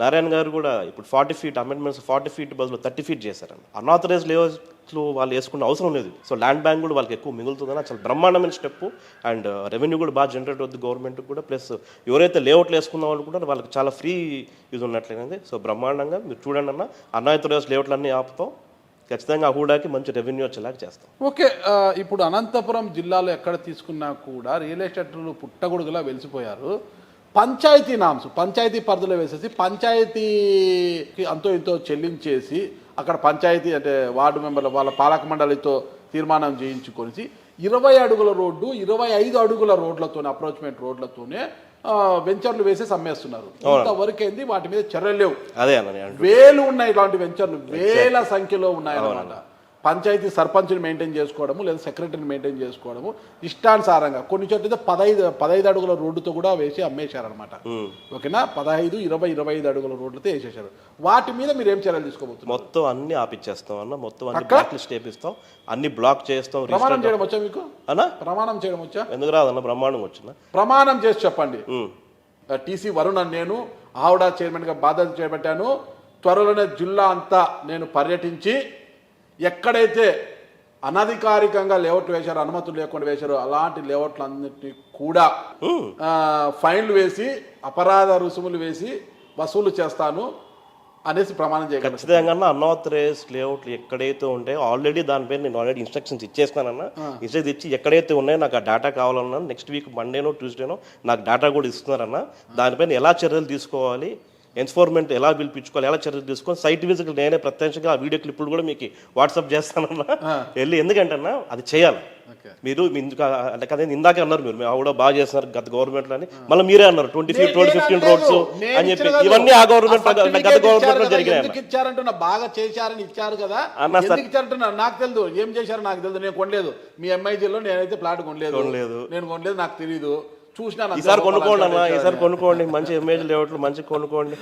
నారాయణ గారు కూడా ఇప్పుడు 40 feet అమెండ్మెంట్స్ 40 feet బదులు 30 feet చేశారన్న. అన్ఆథరైజ్డ్ లేఅవుట్లు వాళ్ళు వేసుకునే అవసరం లేదు. సో ల్యాండ్ బ్యాంక్ కూడా వాళ్ళకి ఎక్కువ మిగులుతుందని చాలా బ్రహ్మాండమైన స్టెప్. అండ్ రెవెన్యూ కూడా బాగా జనరేట్ అవుతుంది గవర్నమెంట్కి కూడా. ప్లస్ ఎవరైతే లేఅవుట్లు వేసుకున్న వాళ్ళు కూడా వాళ్ళకి చాలా ఫ్రీ యూజ్ ఉన్నట్లయినది. సో బ్రహ్మాండంగా మీరు చూడండి అన్న, అన్ఆథరైజ్డ్ లేఅవుట్లు అన్నీ ఆపుతాం. ఖచ్చితంగా అహుడాకి మంచి రెవెన్యూ వచ్చేలాగా చేస్తాం. ఓకే, ఇప్పుడు అనంతపురం జిల్లాలో ఎక్కడ తీసుకున్నా కూడా రియల్ ఎస్టేట్లు పుట్టగొడుగులా వెలిసిపోయారు. పంచాయతీ నామ్స్ పంచాయతీ పరిధిలో వేసేసి పంచాయతీకి అంతో ఇంతో చెల్లించేసి అక్కడ పంచాయతీ అంటే వార్డు మెంబర్ల వాళ్ళ పాలక మండలితో తీర్మానం చేయించుకొని 20 అడుగుల రోడ్డు 25 అడుగుల రోడ్లతోనే అప్రోచ్మెంట్ రోడ్లతోనే వెంచర్లు వేసేసి అమ్మేస్తున్నారు. ఇంతవరకేంది వాటి మీద చర్యలు లేవు. అదే వేలు ఉన్నాయి ఇలాంటి వెంచర్లు, వేల సంఖ్యలో ఉన్నాయి అన్నమాట. పంచాయతీ సర్పంచ్ని మెయింటైన్ చేసుకోవడము లేదా సెక్రటరీని మెయింటైన్ చేసుకోవడము ఇష్టానుసారంగా కొన్ని చోట్ల అయితే 15 అడుగుల రోడ్డుతో కూడా వేసి అమ్మేశారనమాట. ఓకేనా, 15, 20, 25 అడుగుల రోడ్లతో వేసేసారు. వాటి మీద మీరు ఏం చర్యలు తీసుకోబోతున్నారు? మొత్తం అన్ని ఆపిచ్చేస్తాం అన్న, మొత్తం అన్ని బ్లాక్ లిస్ట్ వేపిస్తాం, అన్ని బ్లాక్ చేస్తాం. ప్రమాణం చేయడం వచ్చా మీకు? అన్నా ప్రమాణం చేయడం వచ్చా? ఎందుకు రాదన్న, బ్రహ్మాండం వచ్చిన ప్రమాణం చేసి చెప్పండి. టీసీ వరుణ్ అని నేను ఆవుడా చైర్మన్గా బాధ్యత చేపట్టాను. త్వరలోనే జిల్లా అంతా నేను పర్యటించి ఎక్కడైతే అనధికారికంగా లేఅవుట్లు వేశారో, అనుమతులు లేకుండా వేశారో అలాంటి లేఅవుట్లన్నింటినీ కూడా ఫైన్లు వేసి అపరాధ రుసుములు వేసి వసూలు చేస్తాను అనేసి ప్రమాణం చేయగలను. ఖచ్చితంగా అన్ఆథరైజ్ లేఅవుట్లు ఎక్కడైతే ఉంటాయో ఆల్రెడీ దానిపైన నేను ఆల్రెడీ ఇన్స్ట్రక్షన్స్ ఇచ్చేస్తానన్నా. ఇన్స్ట్రక్షన్ ఇచ్చి ఎక్కడైతే ఉన్నాయో నాకు ఆ డేటా కావాలన్నా నెక్స్ట్ వీక్ మండేనో ట్యూస్డేనో నాకు డేటా కూడా ఇస్తున్నారన్నా. దానిపైన ఎలా చర్యలు తీసుకోవాలి, ఎన్ఫోర్స్మెంట్ ఎలా పిలిపించుకోవాలి, ఎలా చర్యలు తీసుకోవాలి, సైట్ విజిట్ నేనే ప్రత్యక్షంగా ఆ వీడియో క్లిప్పులు కూడా మీకు వాట్సాప్ చేస్తానన్నా వెళ్ళి. ఎందుకంటే అన్న అది చేయాలి. మీరు అంటే ఇందాకే అన్నారు మీరు ఆవిడ బాగా చేస్తున్నారు గత గవర్నమెంట్ అని, మళ్ళీ మీరే అన్నారు 2015 రోడ్స్ అని చెప్పి. ఇవన్నీ ఆ గవర్నమెంట్ గత గవర్నమెంట్ లో జరిగినాయి. ఇచ్చారంటున్నా, బాగా చేశారని ఇచ్చారు కదా, ఇచ్చారంటున్నా నాకు తెలియదు, ఏం చేశారో నాకు తెలియదు. నేను కొనలేదు మీ ఎంఐజీలో, నేనైతే ప్లాట్ కొనలేదు, నేను కొనలేదు, నాకు తెలియదు. ఈసారి కొనుక్కోండి అన్న, ఈసారి కొనుక్కోండి, మంచి ఇమేజ్ లేఅవుట్లు మంచి కొనుక్కోండి,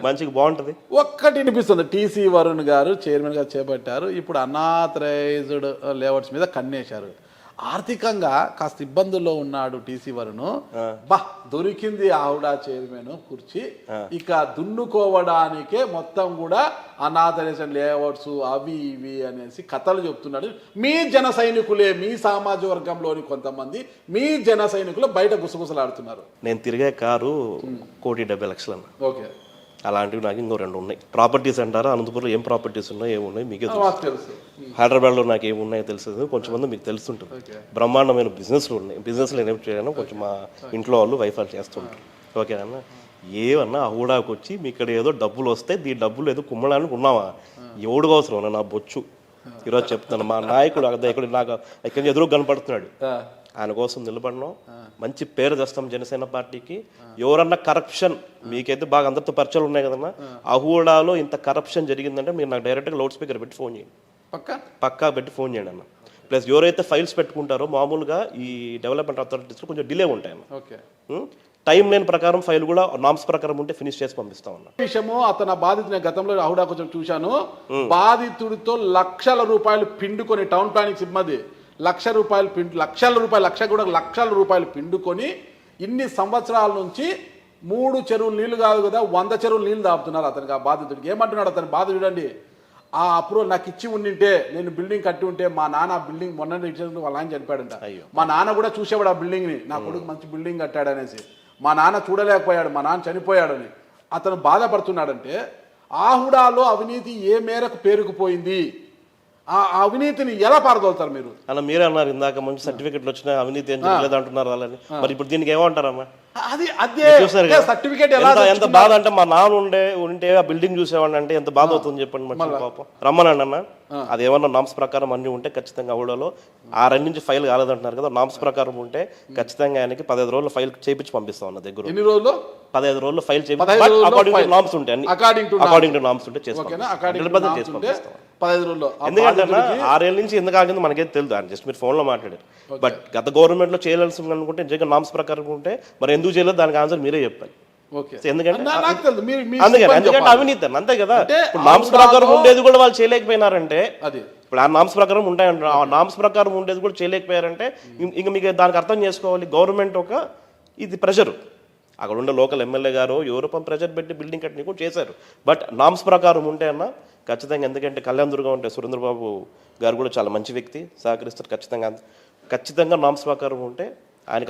మంచిగా బాగుంటుంది. ఒక్కటి వినిపిస్తుంది, టీసీ వరుణ్ గారు చైర్మన్ గా చేపట్టారు, ఇప్పుడు అన్ఆథరైజ్డ్ లేఅవుట్స్ మీద కన్నేశారు. ఆర్థికంగా కాస్త ఇబ్బందుల్లో ఉన్నాడు టీసీ వరుణ్. బా దొరికింది ఆవిడ చైర్మన్ కుర్చీ, ఇక దున్నుకోవడానికే మొత్తం కూడా అనాథరైజ్డ్ లేఅవుట్స్ అవి ఇవి అనేసి కథలు చెప్తున్నాడు. మీ జన సైనికులే, మీ సామాజిక వర్గంలోని కొంతమంది మీ జన సైనికులు బయట గుసగుసలాడుతున్నారు. నేను తిరిగే కారు 1,70,00,000 అన్న. ఓకే, అలాంటివి నాకు ఇంకో 2 ఉన్నాయి. ప్రాపర్టీస్ అంటారా, అనంతపురంలో ఏం ప్రాపర్టీస్ ఉన్నాయో ఏమున్నాయి మీకే తెలుసు, హైదరాబాద్లో నాకు ఏమున్నాయో తెలుసు, కొంచెం మంది మీకు తెలుస్తుంటుంది. బ్రహ్మాండమైన బిజినెస్లు ఉన్నాయి, బిజినెస్లు ఏం చేయను కొంచెం మా ఇంట్లో వాళ్ళు వైఫై చేస్తుంటారు. ఓకేనా, ఏమన్నా హూడాకు వచ్చి మీ ఇక్కడ ఏదో డబ్బులు వస్తే ఈ డబ్బులు ఏదో కుమ్మడానికి ఉన్నావా, ఎవడు అవసరం నా బొచ్చు. ఈరోజు చెప్తాను, మా నాయకుడు ఇక్కడ నాకు ఇక్కడ ఎదురు కనపడుతున్నాడు, ఆయన కోసం నిలబడినాం, మంచి పేరు తెస్తాం జనసేన పార్టీకి. ఎవరన్నా కరప్షన్, మీకైతే బాగా అందరితో పరిచయాలు ఉన్నాయి కదన్నా, అహూడాలో ఇంత కరప్షన్ జరిగిందంటే మీరు నాకు డైరెక్ట్గా లౌడ్ స్పీకర్ పెట్టి ఫోన్ చేయండి, పక్కా పెట్టి ఫోన్ చేయండి అన్న. ప్లస్ ఎవరైతే ఫైల్స్ పెట్టుకుంటారో మామూలుగా ఈ డెవలప్మెంట్ అథారిటీస్లో కొంచెం డిలే ఉంటాయన్న. టైం లైన్ ప్రకారం ఫైల్ కూడా నామ్స్ ప్రకారం ఉంటే ఫినిష్ చేసి పంపిస్తాం అన్న. విషయము అతను బాధితుని గతంలో అహుడా కొంచెం చూశాను, బాధితుడితో లక్షల రూపాయలు పిండుకొని టౌన్ ప్లానింగ్ సిబ్బంది లక్షల రూపాయలు పిండుకొని ఇన్ని సంవత్సరాల నుంచి 3 చెరువులు నీళ్లు కాదు కదా 100 చెరువులు నీళ్లు దాపుతున్నారు అతనికి. ఆ బాధితుడికి ఏమంటున్నాడు అతని బాధ చూడండి, ఆ అప్రూవల్ నాకు ఇచ్చి ఉండింటే, నేను బిల్డింగ్ కట్టి ఉంటే, మా నాన్న బిల్డింగ్ మొన్న ఇచ్చేందుకు వాళ్ళ ఆయన చనిపోయాడంట, మా నాన్న కూడా చూసేవాడు ఆ బిల్డింగ్ని, నా కొడుకు మంచి బిల్డింగ్ కట్టాడు అనేసి, మా నాన్న చూడలేకపోయాడు, మా నాన్న చనిపోయాడని అతను బాధపడుతున్నాడంటే, ఆహుడాలో అవినీతి ఏ మేరకు పేరుకుపోయింది, ఆ అవినీతిని ఎలా పారదోలుతారు మీరు? అన్న మీరే అన్నారు ఇందాక మంచి సర్టిఫికెట్లు వచ్చినా అవినీతి ఏం చేయలేదు అంటున్నారు వాళ్ళని, మరి ఇప్పుడు దీనికి ఏమంటారమ్మా? ఎంత బాధ అంటే మా నాన్న ఉంటే ఆ బిల్డింగ్ చూసేవాడిని అంటే ఎంత బాధ అవుతుంది చెప్పండి. మంచి పాపం రమ్మనండి అన్న, అదేమన్నా నామ్స్ ప్రకారం అన్ని ఉంటే ఖచ్చితంగా ఊళ్ళలో 6 నుంచి ఫైల్ కాలేదంటున్నారు కదా, నామ్స్ ప్రకారం ఉంటే ఖచ్చితంగా ఆయనకి 15 రోజులు ఫైల్ చేయించి పంపిస్తాం అన్న దగ్గర. ఎన్ని రోజులు? 15 రోజులు ఫైల్ చేయించి అకార్డింగ్ టు నామ్స్ ఉంటే చేసి 15 రోజుల్లో. ఎందుకంటే 6 ఏళ్ళ నుంచి ఎందుకు ఆగింది మనకైతే తెలియదు, జస్ట్ మీరు ఫోన్లో మాట్లాడారు. బట్ గత గవర్నమెంట్లో చేయాల్సింది అనుకుంటే నిజంగా నామ్స్ ప్రకారం ఉంటే మరి ఎందుకు చేయలేదు దానికి ఆన్సర్ మీరే చెప్పాలి. ఎందుకంటే అవినీతి అంతే కదా. ఇప్పుడు నామ్స్ ప్రకారం ఉండేది కూడా వాళ్ళు చేయలేకపోయినారంటే, ఇప్పుడు ఆ నామ్స్ ప్రకారం ఉంటాయంటారు, ఆ నామ్స్ ప్రకారం ఉండేది కూడా చేయలేకపోయారంటే ఇంకా మీకు దానికి అర్థం చేసుకోవాలి గవర్నమెంట్ ఒక ఇది ప్రెషర్. అక్కడ ఉండే లోకల్ ఎమ్మెల్యే గారు యూరోపం ప్రెషర్ పెట్టి బిల్డింగ్ కట్టిన కూడా చేశారు. బట్ నామ్స్ ప్రకారం ఉంటే అన్న ఖచ్చితంగా, ఎందుకంటే కళ్యాణ్ దుర్గం ఉంటే సురేంద్రబాబు గారు కూడా చాలా మంచి వ్యక్తి, సహకరిస్తారు ఖచ్చితంగా నామ్స్ ప్రకారం ఉంటే ఆయన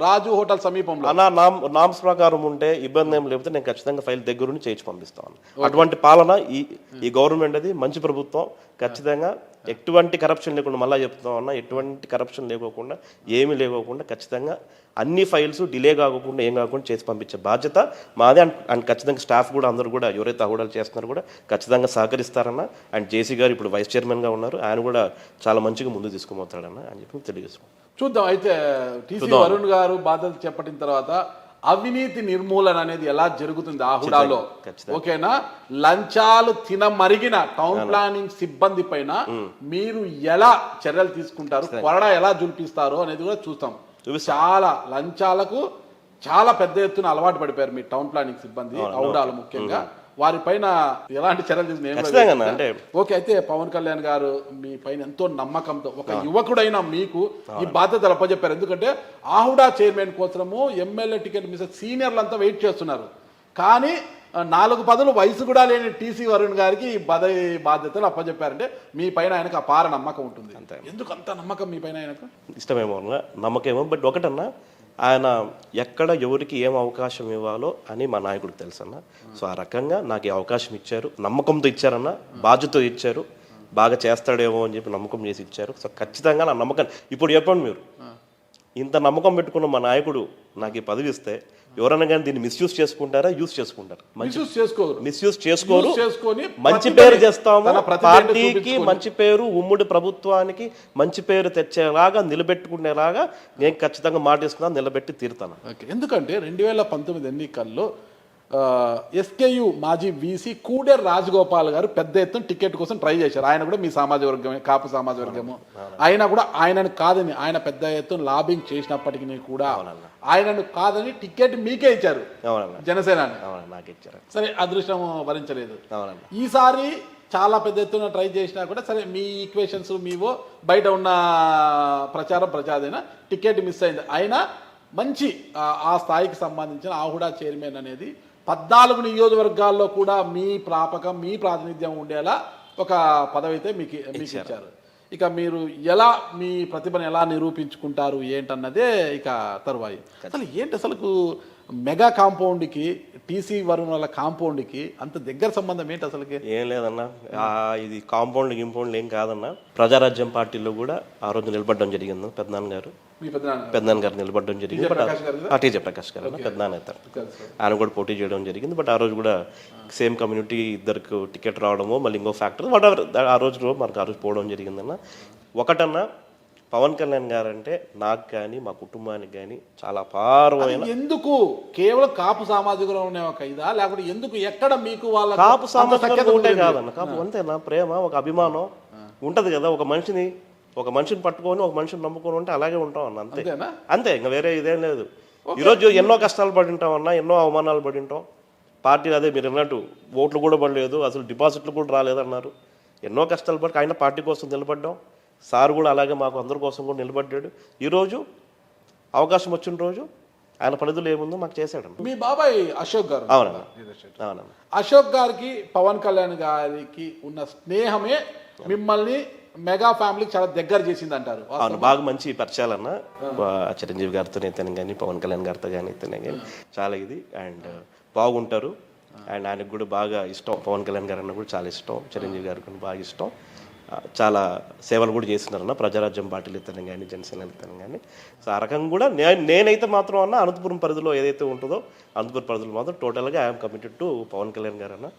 రాజు హోటల్ సమీపంలో నామ్స్ ప్రకారం ఉంటే ఇబ్బంది ఏం లేకపోతే నేను ఖచ్చితంగా ఫైల్ దగ్గర నుంచి చేయించి పంపిస్తాను. అటువంటి పాలన ఈ గవర్నమెంట్ అది మంచి ప్రభుత్వం. ఖచ్చితంగా ఎటువంటి కరప్షన్ లేకుండా, మళ్ళీ చెప్తాం అన్న, ఎటువంటి కరప్షన్ లేకోకుండా ఏమీ లేకోకుండా ఖచ్చితంగా అన్ని ఫైల్స్ డిలే కాకుండా ఏం కాకుండా చేసి పంపించే బాధ్యత మాదే. అండ్ ఖచ్చితంగా స్టాఫ్ కూడా అందరూ కూడా ఎవరైతే అహూడాలు చేస్తున్నారో కూడా ఖచ్చితంగా సహకరిస్తారన్న. అండ్ జేసీ గారు ఇప్పుడు వైస్ చైర్మన్గా ఉన్నారు, ఆయన కూడా చాలా మంచిగా ముందు తీసుకుపోతాడన్న అని చెప్పి తెలియజేసుకుంటాం. చూద్దాం. అయితే టీసీ వరుణ్ గారు బాధ్యత చేపట్టిన తర్వాత అవినీతి నిర్మూలన అనేది ఎలా జరుగుతుంది ఆహుడాలో, ఖచ్చితంగా. ఓకేనా? లంచాలు తినమరిగిన టౌన్ ప్లానింగ్ సిబ్బంది పైన మీరు ఎలా చర్యలు తీసుకుంటారు, కొరడా ఎలా జుల్పిస్తారు అనేది కూడా చూస్తాం. చాలా లంచాలకు చాలా పెద్ద ఎత్తున అలవాటు పడిపోయారు మీ టౌన్ ప్లానింగ్ సిబ్బంది, ఆహుడాలు ముఖ్యంగా. వారిపైన ఎలాంటి చర్యలు తీసుకుని ఓకే. అయితే పవన్ కళ్యాణ్ గారు మీ పైన ఎంతో నమ్మకంతో ఒక యువకుడైన మీకు ఈ బాధ్యతలు అప్పచెప్పారు. ఎందుకంటే ఆహుడా చైర్మన్ కోసము ఎమ్మెల్యే టికెట్ మిస్ సీనియర్లు అంతా వెయిట్ చేస్తున్నారు. కానీ 4 పదులు వయసు కూడా లేని టీసీ వరుణ్ గారికి ఈ బాధ్యతలు అప్పచెప్పారంటే మీ పైన ఆయనకు అపార నమ్మకం ఉంటుంది. ఎందుకు అంత నమ్మకం మీ పైన ఆయనకు? ఇష్టమేమో నమ్మకమేమో. బట్ ఒకటన్నా, ఆయన ఎక్కడ ఎవరికి ఏం అవకాశం ఇవ్వాలో అని మా నాయకుడికి తెలుసన్న. సో ఆ రకంగా నాకు ఈ అవకాశం ఇచ్చారు, నమ్మకంతో ఇచ్చారన్న, బాధ్యత ఇచ్చారు, బాగా చేస్తాడేమో అని చెప్పి నమ్మకం చేసి ఇచ్చారు. సో ఖచ్చితంగా నా నమ్మకం. ఇప్పుడు చెప్పండి, మీరు ఇంత నమ్మకం పెట్టుకున్న మా నాయకుడు నాకు ఈ పదవి ఇస్తే ఎవరైనా కానీ దీన్ని మిస్యూజ్ చేసుకుంటారా? యూజ్ చేసుకుంటారు. మిస్యూజ్ చేసుకోరు. మంచి పేరు చేస్తాము, పార్టీకి మంచి పేరు, ఉమ్మడి ప్రభుత్వానికి మంచి పేరు తెచ్చేలాగా నిలబెట్టుకునేలాగా నేను ఖచ్చితంగా మాటిస్తున్నాను, నిలబెట్టి తీరుతాను. ఎందుకంటే 2019 ఎన్నికల్లో ఎస్కేయు మాజీ వీసీ కూడేరు రాజగోపాల్ గారు పెద్ద ఎత్తున టికెట్ కోసం ట్రై చేశారు. ఆయన కూడా మీ సామాజిక వర్గమే, కాపు సామాజిక వర్గము. ఆయన కూడా ఆయనను కాదని, ఆయన పెద్ద ఎత్తున లాబింగ్ చేసినప్పటికీ కూడా ఆయనను కాదని టికెట్ మీకే ఇచ్చారు జనసేన. సరే, అదృష్టం భరించలేదు. ఈసారి చాలా పెద్ద ఎత్తున ట్రై చేసినా కూడా సరే, మీ ఈక్వేషన్స్ మీవో, బయట ఉన్న ప్రచారం టికెట్ మిస్ అయింది. అయినా మంచి ఆ స్థాయికి సంబంధించిన ఆహుడా చైర్మన్ అనేది 14 నియోజకవర్గాల్లో కూడా మీ ప్రాపకం, మీ ప్రాతినిధ్యం ఉండేలా ఒక పదవి అయితే మీకు ఇచ్చారు. ఇక మీరు ఎలా మీ ప్రతిభను ఎలా నిరూపించుకుంటారు ఏంటన్నదే ఇక తరువాయి. అసలు ఏంటి అసలు మెగా కాంపౌండ్కి టీసీ వరుణ్ వాళ్ళ కాంపౌండ్కి అంత దగ్గర సంబంధం ఏంటి అసలుకి? ఏం లేదన్నా, ఇది కాంపౌండ్ గింపౌండ్ ఏం కాదన్నా. ప్రజారాజ్యం పార్టీలో కూడా ఆ రోజు నిలబడడం జరిగింది. పెద్దనాన్న గారు నిలబడడం జరిగింది. టీజే ప్రకాష్ గారు పెద్దనాన్న అవుతారు, ఆయన కూడా పోటీ చేయడం జరిగింది. బట్ ఆ రోజు కూడా సేమ్ కమ్యూనిటీ ఇద్దరికి టికెట్ రావడమో మళ్ళీ ఇంకో ఫ్యాక్టర్ వాట్ ఎవర్ ఆ రోజు మనకు ఆ రోజు పోవడం జరిగిందన్న. ఒకటన్నా, పవన్ కళ్యాణ్ గారు అంటే నాకు కానీ మా కుటుంబానికి కానీ చాలా అపారమైన. ఎందుకు కేవలం కాపు సామాజికంలో ఉన్న ఒక ఇదా, లేకపోతే ఎందుకు ఎక్కడ మీకు వాళ్ళ కాపు సామాజికంగా ఉంటే కాదన్న, కాపు అంతేనా, ప్రేమ, ఒక అభిమానం ఉంటది కదా. ఒక మనిషిని పట్టుకొని ఒక మనిషిని నమ్ముకొని ఉంటే అలాగే ఉంటాం అన్న, అంతే. ఇంకా వేరే ఇదేం లేదు. ఈరోజు ఎన్నో కష్టాలు పడి ఉంటాం అన్న, ఎన్నో అవమానాలు పడి ఉంటాం. పార్టీ అదే మీరు అన్నట్టు ఓట్లు కూడా పడలేదు, అసలు డిపాజిట్లు కూడా రాలేదన్నారు. ఎన్నో కష్టాలు పడి ఆయన పార్టీ కోసం నిలబడ్డాం. సార్ కూడా అలాగే మాకు అందరి కోసం కూడా నిలబడ్డాడు. ఈరోజు అవకాశం వచ్చిన రోజు ఆయన పరిధిలో ఏముందో మాకు చేశాడు. మీ బాబాయ్ అశోక్ గారు, అవునన్నా, అశోక్ గారికి పవన్ కళ్యాణ్ గారికి ఉన్న స్నేహమే మిమ్మల్ని మెగా ఫ్యామిలీకి చాలా దగ్గర చేసింది అంటారు. అవును, బాగా మంచి పరిచయాలన్న. చిరంజీవి గారితో అయితేనే కానీ, పవన్ కళ్యాణ్ గారితో కానీ అయితేనే కానీ చాలా ఇది అండ్ బాగుంటారు. అండ్ ఆయనకు కూడా బాగా ఇష్టం, పవన్ కళ్యాణ్ గారు అన్న కూడా చాలా ఇష్టం, చిరంజీవి గారికి కూడా బాగా ఇష్టం. చాలా సేవలు కూడా చేస్తున్నారన్న, ప్రజారాజ్యం పార్టీలు ఇతను కానీ, జనసేన ఇతను కానీ. సో ఆ రకంగా కూడా నేనైతే మాత్రం అన్న అనంతపురం పరిధిలో ఏదైతే ఉంటుందో అనంతపురం పరిధిలో మాత్రం టోటల్గా I'm committed to Pawan Kalyan garu అన్న.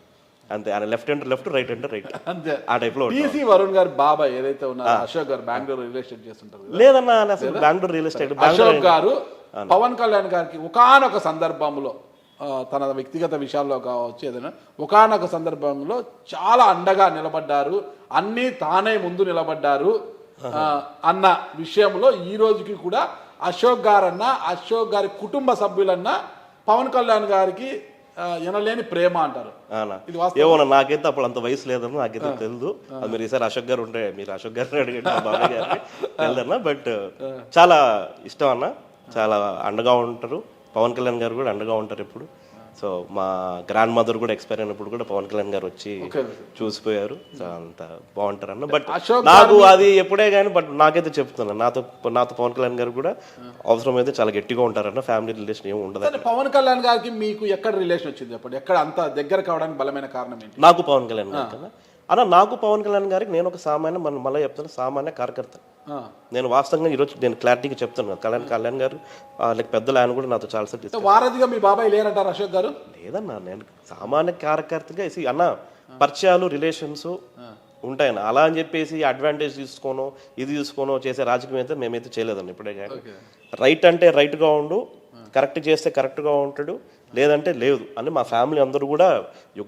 అంతే, ఆయన left hand left, right hand right, అంతే ఆ టైప్ లో. టీసీ వరుణ్ గారు బాబాయ్ ఏదైతే ఉన్నారో అశోక్ గారు బెంగళూరు రియల్ ఎస్టేట్ చేస్తుంటారు. లేదన్నా, అసలు బెంగళూరు రియల్ ఎస్టేట్ అశోక్ గారు పవన్ కళ్యాణ్ గారికి ఒకానొక సందర్భంలో తన వ్యక్తిగత విషయాల్లో కావచ్చు ఏదైనా ఒకానొక సందర్భంలో చాలా అండగా నిలబడ్డారు, అన్నీ తానే ముందు నిలబడ్డారు అన్న విషయంలో ఈ రోజుకి కూడా అశోక్ గారన్నా, అశోక్ గారి కుటుంబ సభ్యులన్నా పవన్ కళ్యాణ్ గారికి ఎనలేని ప్రేమ అంటారు. ఏమన్నా, నాకైతే అప్పుడు అంత వయసు లేదన్నా, నాకైతే తెలియదు. అది మీరు ఈసారి అశోక్ గారు ఉంటే మీరు అశోక్ గారిని అడిగండి, బాబాయ్ గారిని తెలియదన్నా. బట్ చాలా ఇష్టం అన్న, చాలా అండగా ఉంటారు. పవన్ కళ్యాణ్ గారు కూడా అండగా ఉంటారు ఎప్పుడు. సో మా గ్రాండ్ మదర్ కూడా ఎక్స్పైర్ అయినప్పుడు కూడా పవన్ కళ్యాణ్ గారు వచ్చి చూసిపోయారు. సో అంత బాగుంటారు అన్న. బట్ నాకు అది ఎప్పుడే కానీ, బట్ నాకైతే చెప్తున్నాను, నాతో పవన్ కళ్యాణ్ గారు కూడా అవసరమైతే చాలా గట్టిగా ఉంటారన్న. ఫ్యామిలీ రిలేషన్ ఏమి ఉండదు. పవన్ కళ్యాణ్ గారికి మీకు ఎక్కడ రిలేషన్ వచ్చింది అప్పుడు, ఎక్కడ అంత దగ్గర కావడానికి బలమైన కారణం ఏంటి? నాకు పవన్ కళ్యాణ్ గారి కన్నా అన్న, నాకు పవన్ కళ్యాణ్ గారికి నేను ఒక సామాన్య, మళ్ళీ చెప్తాను, సామాన్య కార్యకర్త. నేను వాస్తవంగా ఈరోజు నేను క్లారిటీగా చెప్తాను, కళ్యాణ్ గారు లైక్ పెద్దలు ఆయన కూడా నాతో చాలా సార్ వారధిగా మీ బాబాయ్ లేరంటారు అశోక్ గారు? లేదన్నా, నేను సామాన్య కార్యకర్తగా అన్న, పరిచయాలు రిలేషన్స్ ఉంటాయన్న. అలా అని చెప్పేసి అడ్వాంటేజ్ తీసుకోనో ఇది తీసుకోనో చేసే రాజకీయం అయితే మేమైతే చేయలేదండి ఇప్పుడే. కానీ రైట్ అంటే రైట్గా ఉండు, కరెక్ట్ చేస్తే కరెక్ట్గా ఉంటాడు, లేదంటే లేదు అని మా ఫ్యామిలీ అందరూ కూడా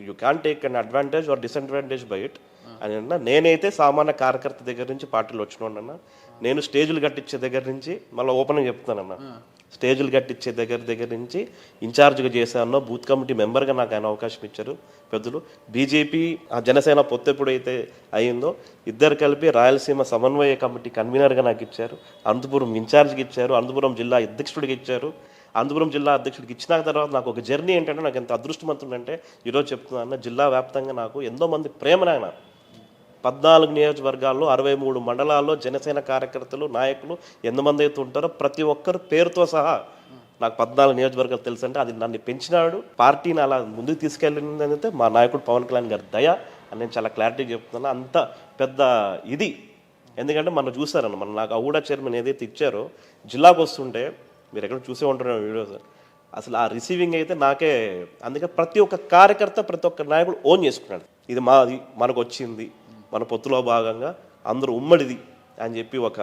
you can take an advantage are disadvantage by it అని అన్నా. నేనైతే సామాన్య కార్యకర్త దగ్గర నుంచి పార్టీలో వచ్చినోడన్నా, నేను స్టేజ్లు కట్టించే దగ్గర నుంచి మళ్ళీ ఓపెన్గా చెప్తానన్నా, స్టేజ్లు కట్టించే దగ్గర నుంచి ఇన్ఛార్జ్గా చేశానో, బూత్ కమిటీ మెంబర్గా నాకు ఆయన అవకాశం ఇచ్చారు పెద్దలు. బీజేపీ ఆ జనసేన పొత్తు ఎప్పుడైతే అయిందో ఇద్దరు కలిపి రాయలసీమ సమన్వయ కమిటీ కన్వీనర్గా నాకు ఇచ్చారు, అనంతపురం ఇన్ఛార్జ్కి ఇచ్చారు, అనంతపురం జిల్లా అధ్యక్షుడికి ఇచ్చారు. అనంతపురం జిల్లా అధ్యక్షుడికి ఇచ్చిన తర్వాత నాకు ఒక జర్నీ ఏంటంటే, నాకు ఎంత అదృష్టవంతుందంటే ఈరోజు చెప్తున్నాను, జిల్లా వ్యాప్తంగా నాకు ఎంతో మంది ప్రేమనాయన 14 నియోజకవర్గాల్లో 63 మండలాల్లో జనసేన కార్యకర్తలు నాయకులు ఎంతమంది అయితే ఉంటారో ప్రతి ఒక్కరు పేరుతో సహా నాకు 14 నియోజకవర్గాలు తెలుసు. అంటే అది నన్ను పెంచినాడు, పార్టీని అలా ముందుకు తీసుకెళ్ళింది అయితే మా నాయకుడు పవన్ కళ్యాణ్ గారి దయ అని నేను చాలా క్లారిటీ చెప్తున్నాను. అంత పెద్ద ఇది ఎందుకంటే మనం చూసారన్న, మన నాకు ఊడా చైర్మన్ ఏదైతే ఇచ్చారో జిల్లాకు వస్తుంటే మీరు ఎక్కడ చూసే ఉంటారు వీడియోస్, అసలు ఆ రిసీవింగ్ అయితే నాకే. అందుకే ప్రతి ఒక్క కార్యకర్త ప్రతి ఒక్క నాయకుడు ఓన్ చేసుకున్నాడు, ఇది మాది, మనకు వచ్చింది, మన పొత్తులో భాగంగా అందరూ ఉమ్మడిది అని చెప్పి ఒక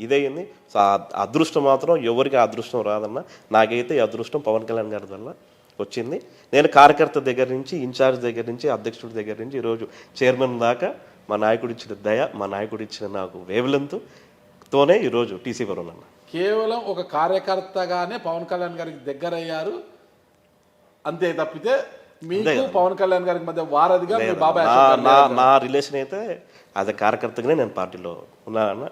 ఇదయింది. సో ఆ అదృష్టం మాత్రం ఎవరికి అదృష్టం రాదన్న, నాకైతే ఈ అదృష్టం పవన్ కళ్యాణ్ గారి వల్ల వచ్చింది. నేను కార్యకర్త దగ్గర నుంచి, ఇన్ఛార్జ్ దగ్గర నుంచి, అధ్యక్షుడి దగ్గర నుంచి ఈరోజు చైర్మన్ దాకా మా నాయకుడు ఇచ్చిన దయ, మా నాయకుడు ఇచ్చిన నాకు వేవ్లెంత్తోనే ఈరోజు టీసీ వరుణ్ అన్న. కేవలం ఒక కార్యకర్తగానే పవన్ కళ్యాణ్ గారికి దగ్గర అయ్యారు అంతే తప్పితే మీకు పవన్ కళ్యాణ్ గారికి మధ్య వారధిగా మీ బాబాయ్ నా రిలేషన్ అయితే యాజ్ అ కార్యకర్తగానే నేను పార్టీలో ఉన్నానన్న.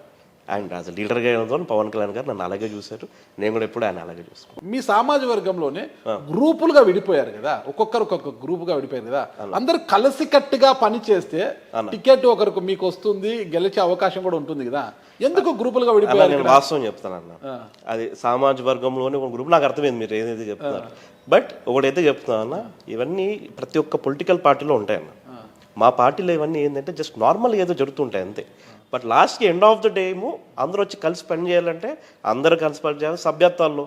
అండ్ యాజ్ అ లీడర్గా పవన్ కళ్యాణ్ గారు నన్ను అలాగే చూశారు, నేను కూడా ఎప్పుడు ఆయన అలాగే చూసుకున్నాను. మీ సామాజిక వర్గంలోనే గ్రూపులుగా విడిపోయారు కదా, ఒక్కొక్కరు ఒక్కొక్క గ్రూపుగా విడిపోయారు కదా, అందరు కలిసికట్టుగా పని చేస్తే టికెట్ ఒకరికి మీకు వస్తుంది, గెలిచే అవకాశం కూడా ఉంటుంది కదా, ఎందుకు గ్రూపులుగా విడిపోయారు? నేను వాస్తవం చెప్తానన్న, అది సామాజిక వర్గంలోనే ఒక గ్రూప్, నాకు అర్థమైంది మీరు ఏదైతే చెప్తున్నారు. బట్ ఒకటైతే చెప్తున్నా, ఇవన్నీ ప్రతి ఒక్క పొలిటికల్ పార్టీలో ఉంటాయన్న. మా పార్టీలో ఇవన్నీ ఏంటంటే జస్ట్ నార్మల్ ఏదో జరుగుతుంటాయి అంతే. బట్ లాస్ట్కి ఎండ్ ఆఫ్ ద డే ఏమో అందరూ వచ్చి కలిసి పని చేయాలంటే అందరూ కలిసి పని చేయాలి. సభ్యత్వాల్లో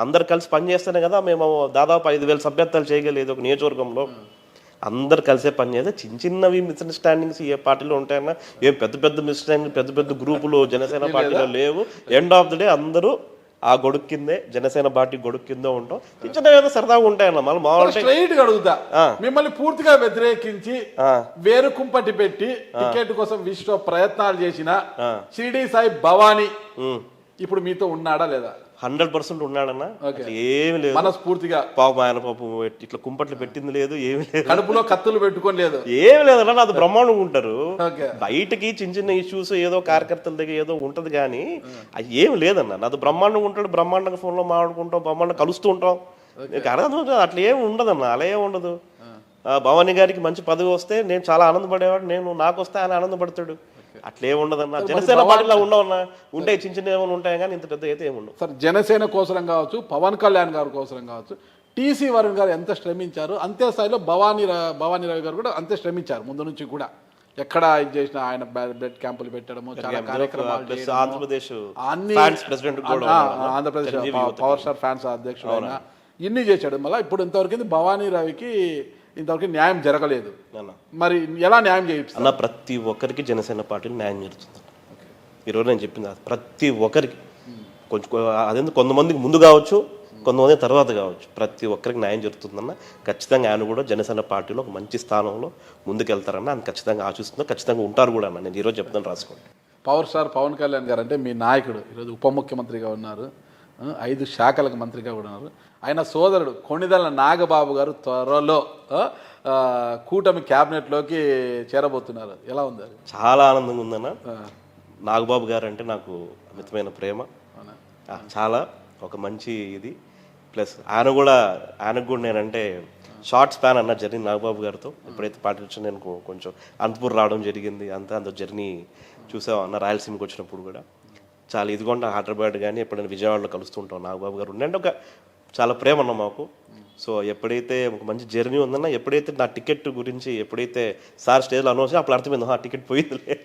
అందరు కలిసి పని చేస్తేనే కదా మేము దాదాపు 5,000 సభ్యత్వాలు చేయగలేదు ఒక నియోజకవర్గంలో. అందరు కలిసే పని చేస్తే చిన్న చిన్నవి మిస్అండర్స్టాండింగ్స్ ఏ పార్టీలో ఉంటాయన్నా, ఏం పెద్ద పెద్ద మిస్అండర్స్టాండింగ్ పెద్ద పెద్ద గ్రూపులు జనసేన పార్టీలో లేవు. ఎండ్ ఆఫ్ ద డే అందరూ ఆ గొడుగు కిందే, జనసేన పార్టీ గొడుగు కింద ఉంటాం. చిన్న ఏదో సరదాగా ఉంటాయన్న. మళ్ళీ మామూలు స్ట్రైట్ గా అడుగుతా, మిమ్మల్ని పూర్తిగా వ్యతిరేకించి వేరు కుంపటి పెట్టి టికెట్ కోసం విశ్వ ప్రయత్నాలు చేసిన షిరిడి సాయి భవానీ ఇప్పుడు మీతో ఉన్నాడా లేదా? 100% ఉన్నాడన్నా. ఏమి లేదు, మనస్ఫూర్తిగా పాపం ఆయన పాపం ఇట్లా కుంపట్లు పెట్టింది లేదు, ఏమి లేదు, కడుపులో కత్తులు పెట్టుకొని లేదు, ఏమి లేదన్నా. అది బ్రహ్మాండంగా ఉంటారు. బయటకి చిన్న చిన్న ఇష్యూస్ ఏదో కార్యకర్తల దగ్గర ఏదో ఉంటది కానీ అది ఏమి లేదన్నా. అది బ్రహ్మాండంగా ఉంటాడు, బ్రహ్మాండంగా ఫోన్లో మాట్లాడుకుంటాం, బ్రహ్మాండంగా కలుస్తూ ఉంటాం. అర్థం అట్లా ఏమి ఉండదన్నా, అలా ఏమి ఉండదు. భవానీ గారికి మంచి పదవి వస్తే నేను చాలా ఆనందపడేవాడు, నేను నాకు వస్తే ఆయన ఆనందపడతాడు. అట్లే ఉండదన్నా. జనసేన పార్టీలో ఉండవన్నా, ఉంటే చిన్న చిన్న ఏమైనా ఉంటాయి కానీ ఇంత పెద్ద అయితే ఏమి ఉండవు. సార్, జనసేన కోసం కావచ్చు, పవన్ కళ్యాణ్ గారి కోసం కావచ్చు, టీసీ వరుణ్ గారు ఎంత శ్రమించారు, అంతే స్థాయిలో భవానీ రవి గారు కూడా అంతే శ్రమించారు. ముందు నుంచి కూడా ఎక్కడ ఇది చేసిన ఆయన బ్లడ్ క్యాంపులు పెట్టడము, చాలా కార్యక్రమాలు, ఆంధ్రప్రదేశ్ పవర్ స్టార్ ఫ్యాన్స్ అధ్యక్షుడు ఇన్ని చేశాడు. మళ్ళీ ఇప్పుడు ఇంతవరకు భవానీ రవికి ఇంతవరకు న్యాయం జరగలేదు. మరి ఎలా న్యాయం చేయిస్తారు అన్న? ప్రతి ఒక్కరికి జనసేన పార్టీలో న్యాయం జరుగుతుంది. ఈరోజు నేను చెప్పింది ప్రతి ఒక్కరికి, కొంచెం అదేందుకు కొంతమందికి ముందు కావచ్చు, కొంతమంది తర్వాత కావచ్చు, ప్రతి ఒక్కరికి న్యాయం జరుగుతుందన్న. ఖచ్చితంగా ఆయన కూడా జనసేన పార్టీలో ఒక మంచి స్థానంలో ముందుకెళ్తారన్న, ఆయన ఖచ్చితంగా ఆశిస్తున్నా, ఖచ్చితంగా ఉంటారు కూడా అన్న. నేను ఈరోజు చెప్తాను, రాసుకోండి. పవర్ స్టార్ పవన్ కళ్యాణ్ గారు అంటే మీ నాయకుడు, ఈరోజు ఉప ముఖ్యమంత్రిగా ఉన్నారు, 5 శాఖలకు మంత్రిగా కూడా ఉన్నారు. ఆయన సోదరుడు కొణిదెల నాగబాబు గారు త్వరలో కూటమి క్యాబినెట్లోకి చేరబోతున్నారు. ఎలా ఉంది అది? చాలా ఆనందంగా ఉందన్న. నాగబాబు గారు అంటే నాకు అమితమైన ప్రేమ, చాలా ఒక మంచి ఇది. ప్లస్ ఆయనకు కూడా నేనంటే షార్ట్ స్పాన్ అన్న జర్నీ నాగబాబు గారితో. ఎప్పుడైతే పార్టీ వచ్చి నేను కొంచెం అనంతపూర్ రావడం జరిగింది, అంత జర్నీ చూసామన్న. రాయలసీమకి వచ్చినప్పుడు కూడా చాలా ఇదిగోండి హైదరాబాద్ కానీ ఎప్పుడైనా విజయవాడలో కలుస్తుంటాం. నాగబాబు గారు ఉండే ఒక చాలా ప్రేమ అన్న మాకు. సో ఎప్పుడైతే ఒక మంచి జర్నీ ఉందన్న, ఎప్పుడైతే నా టికెట్ గురించి ఎప్పుడైతే సార్ స్టేజ్లో అనౌన్స్ అప్పుడు అర్థమైంది, టికెట్ పోయిందిలే,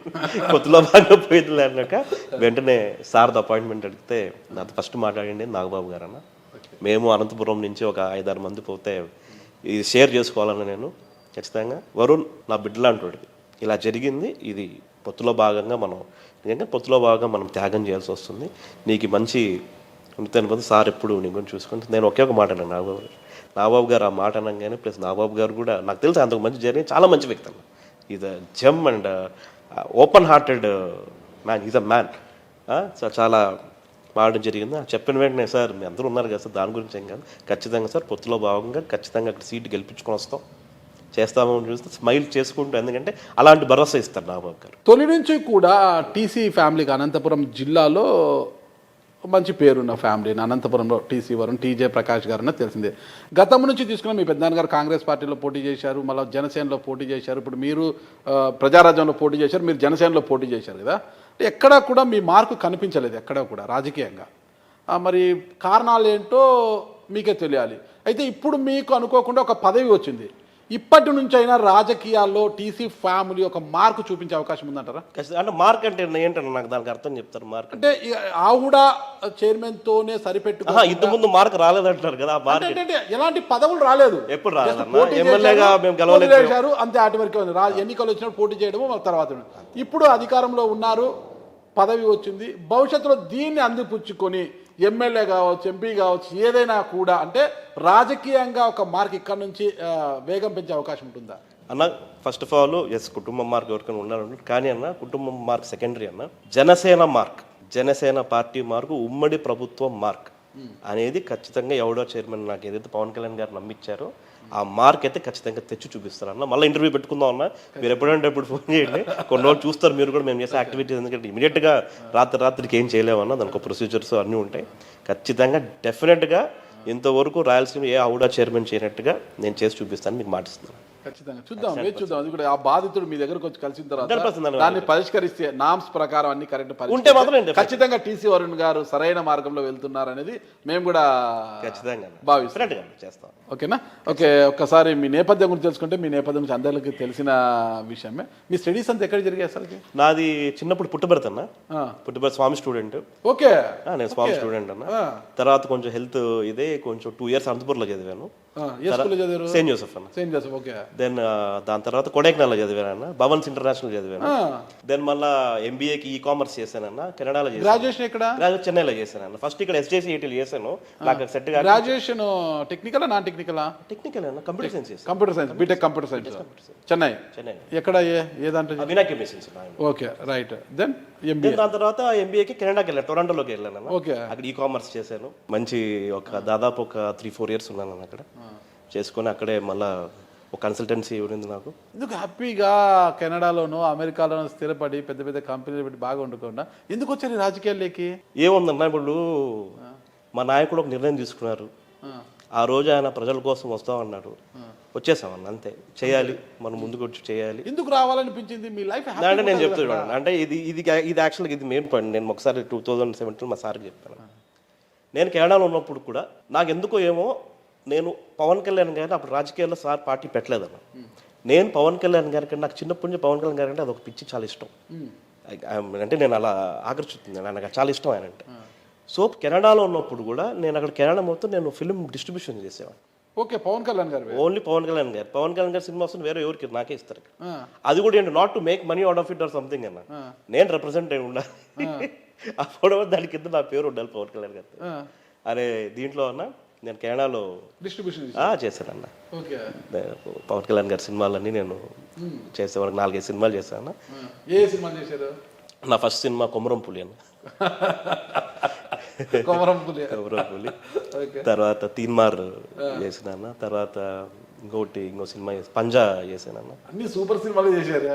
కొత్తలో బాగా పోయిందిలే అన్నాక వెంటనే సార్ది అపాయింట్మెంట్ అడిగితే నాతో ఫస్ట్ మాట్లాడండి నాగబాబు గారు అన్న. మేము అనంతపురం నుంచి ఒక 5-6 మంది పోతే ఇది షేర్ చేసుకోవాలన్న. నేను ఖచ్చితంగా వరుణ్ నా బిడ్డలాంటి, ఇలా జరిగింది, ఇది పొత్తులో భాగంగా మనం త్యాగం చేయాల్సి వస్తుంది, నీకు మంచి దానిపోతే సార్ ఎప్పుడు నీ గురించి చూసుకుంటే నేను ఒకే ఒక మాట అన్నాను నాగబాబు గారు ఆ మాట అనగానే ప్లస్ నాగబాబు గారు కూడా నాకు తెలుసు అంతకు మంచి జరిగి చాలా మంచి వ్యక్తి అన్న. Is a gem and open hearted man, is a man. So చాలా మాడడం జరిగింది. చెప్పిన వెంటనే సార్ మీ అందరూ ఉన్నారు కదా సార్, దాని గురించి ఏం కాదు, ఖచ్చితంగా సార్ పొత్తులో భాగంగా ఖచ్చితంగా అక్కడ సీట్ గెలిపించుకొని వస్తాం, చేస్తామని చూస్తే స్మైల్ చేసుకుంటూ, ఎందుకంటే అలాంటి భరోసా ఇస్తారు నాగబాబు గారు. తొలి నుంచి కూడా టీసీ ఫ్యామిలీకి అనంతపురం జిల్లాలో మంచి పేరున్న ఫ్యామిలీ. అనంతపురంలో టీసీ వరుణ్, టీజే ప్రకాష్ గారు అన్నది తెలిసిందే. గతం నుంచి తీసుకున్న మీ పెద్దనాన్నగారు కాంగ్రెస్ పార్టీలో పోటీ చేశారు, మళ్ళీ జనసేనలో పోటీ చేశారు, ఇప్పుడు మీరు ప్రజారాజ్యంలో పోటీ చేశారు, మీరు జనసేనలో పోటీ చేశారు కదా. ఎక్కడా కూడా మీ మార్కు కనిపించలేదు ఎక్కడా కూడా రాజకీయంగా. మరి కారణాలు ఏంటో మీకే తెలియాలి. అయితే ఇప్పుడు మీకు అనుకోకుండా ఒక పదవి వచ్చింది. ఇప్పటి నుంచి అయినా రాజకీయాల్లో టీసీ ఫ్యామిలీ ఒక మార్కు చూపించే అవకాశం ఉందంటారా? ఖచ్చితంగా. అంటే మార్క్ అంటే ఏంటన్నా నాకు దానికి అర్థం చెప్తారు. మార్క్ అంటే ఆవుడా చైర్మన్ తోనే సరిపెట్టు ఇంత ముందు మార్క్ రాలేదంటారు కదా. అంటే ఎలాంటి పదవులు రాలేదు, ఎప్పుడు రాలేదన్నా, ఎమ్మెల్యేగా మేము గెలవలేదు అంతే. ఆటి వరకు ఎన్నికలు వచ్చినప్పుడు పోటీ చేయడము తర్వాత. ఇప్పుడు అధికారంలో ఉన్నారు, పదవి వచ్చింది, భవిష్యత్తులో దీన్ని అందిపుచ్చుకొని ఎమ్మెల్యే కావచ్చు, ఎంపీ కావచ్చు, ఏదైనా కూడా అంటే రాజకీయంగా ఒక మార్క్ ఇక్కడ నుంచి వేగం పెంచే అవకాశం ఉంటుందా అన్న? ఫస్ట్ ఆఫ్ ఆల్ ఎస్, కుటుంబం మార్క్ ఎవరికైనా ఉన్నారు, కానీ అన్న కుటుంబం మార్క్ సెకండరీ అన్న. Janasena mark, Janasena party mark, ఉమ్మడి ప్రభుత్వం మార్క్ అనేది ఖచ్చితంగా ఎవడో చైర్మన్ నాకు ఏదైతే పవన్ కళ్యాణ్ గారు నమ్మించారో ఆ మార్క్ అయితే ఖచ్చితంగా తెచ్చి చూపిస్తారు అన్న. మళ్ళీ ఇంటర్వ్యూ పెట్టుకుందాం అన్న, మీరు ఎప్పుడంటే ఎప్పుడు ఫోన్ చేయండి, కొన్ని రోజులు చూస్తారు మీరు కూడా మేము చేసే యాక్టివిటీస్. ఎందుకంటే ఇమీడియట్గా రాత్రికి ఏం చేయలేమన్నా, దానికి ఒక ప్రొసీజర్స్ అన్నీ ఉంటాయి. ఖచ్చితంగా డెఫినెట్గా ఇంతవరకు రాయలసీమ ఏ ఆవుడా చైర్మన్ చేయనట్టుగా నేను చేసి చూపిస్తాను, మీకు మాటిస్తున్నాను. ఖచ్చితంగా చూద్దాం, వేచి చూద్దాం. అది కూడా ఆ బాధితుడు మీ దగ్గరకు వచ్చి కలిసిన తర్వాత దాన్ని పరిష్కరిస్తే నామ్స్ ప్రకారం అన్ని కరెక్ట్ ఉంటే మాత్రం ఖచ్చితంగా టీసీ వరుణ్ గారు సరైన మార్గంలో వెళ్తున్నారు అనేది మేము కూడా ఖచ్చితంగా భావిస్తాం. చేస్తాం. ఓకేనా? ఓకే, ఒక్కసారి మీ నేపథ్యం గురించి తెలుసుకుంటే, మీ నేపథ్యం గురించి అందరికీ తెలిసిన విషయమే. మీ స్టడీస్ అంతా ఎక్కడ జరిగాయి అసలు? నాది చిన్నప్పుడు పుట్టబెడతన్నా, పుట్టబెడ స్వామి స్టూడెంట్. ఓకే, నేను స్వామి స్టూడెంట్ అన్న. తర్వాత కొంచెం హెల్త్ ఇదే, కొంచెం 2 years అనంతపూర్లో చదివాను. సెయింట్ జోసెఫ్ అన్న. Saint Joseph, okay. దెన్ దాని తర్వాత కొడైకెనాల్లో చదివాను అన్న, భవన్స్ ఇంటర్నేషనల్ చదివాను. దెన్ మళ్ళా ఎంబీఏకి ఈకామర్స్ చేశానన్న, కెనడాలో చేశాను. గ్రాడ్యుయేషన్ ఎక్కడ? గ్రాడ్యుయేషన్ చెన్నైలో చేశాను. ఫస్ట్ ఇక్కడ SJCET చేశాను, నాకు సెట్ గా. Graduation technical non technical? Technical అన్న, computer science. Computer science, BTech computer science, Chennai. ఎక్కడ ఏ దాంట్లో? Vinayaka missions. Okay, right. Then దాని తర్వాత ఎంబీఏకి కెనడాకి వెళ్ళాను, టొరంటోలోకి వెళ్ళాను. ఓకే, అక్కడ ఈకామర్స్ చేశాను. మంచి దాదాపు ఒక 3-4 years ఉన్నాను అక్కడ చేసుకొని. అక్కడే మళ్ళా ఒక కన్సల్టెన్సీ ఉంది నాకు. ఎందుకు హ్యాపీగా కెనడాలోనో అమెరికాలోనో స్థిరపడి పెద్ద పెద్ద కంపెనీలు పెట్టి బాగా ఉండకుండా ఎందుకు వచ్చారు రాజకీయాల్లోకి? ఏముందన్నా, ఇప్పుడు మా నాయకుడు ఒక నిర్ణయం తీసుకున్నారు. ఆ రోజు ఆయన ప్రజల కోసం వస్తామన్నాడు, వచ్చేసామన్న, అంతే. చేయాలి, మనం ముందుకు వచ్చి చేయాలి. ఎందుకు రావాలనిపించింది మీ లైఫ్? అంటే నేను చెప్తున్నాను, అంటే ఇది యాక్చువల్గా ఇది మెయిన్ పాయింట్. నేను ఒకసారి 2017 మా సార్కి చెప్పాను. నేను కెనడాలో ఉన్నప్పుడు కూడా నాకు ఎందుకో ఏమో, నేను పవన్ కళ్యాణ్ గారిని అప్పుడు రాజకీయాల్లో సార్ పార్టీ పెట్టలేదన్న. నేను పవన్ కళ్యాణ్ గారి కంటే, నాకు చిన్నప్పటి నుంచి పవన్ కళ్యాణ్ గారి అంటే అదొక పిచ్చి, చాలా ఇష్టం. అంటే నేను అలా ఆకర్షిస్తుంది, నాకు చాలా ఇష్టం ఆయన అంటే. సో కెనడాలో ఉన్నప్పుడు కూడా నేను అక్కడ కెనడా మొత్తం నేను ఫిల్మ్ డిస్ట్రిబ్యూషన్ చేసేవాడిని. ఓకే, పవన్ కళ్యాణ్ గారు, ఓన్లీ పవన్ కళ్యాణ్ గారు సినిమా వస్తుంది, వేరే ఎవరికి నాకే ఇస్తారు. అది కూడా ఏంటి, not to make money out of it or something అన్న, నేను రిప్రజెంట్ అయి ఉండాలి. అప్పుడు దాని కింద నా పేరు ఉండాలి పవన్ కళ్యాణ్ గారు. అరే దీంట్లో అన్న నేను కెనడాలో డిస్ట్రిబ్యూషన్ చేశానన్న. పవన్ కళ్యాణ్ గారి సినిమాలన్నీ నేను చేసేవాడికి 4-5 సినిమాలు చేశాను. ఏ సినిమా చేశారు? నా ఫస్ట్ సినిమా కొమరం పులి అన్న. కొమరం పులి. తర్వాత తీన్మార్ చేసిన, తర్వాత ఇంకో సినిమా పంజా చేశానన్న. అన్ని సూపర్ సినిమాలు చేశారు.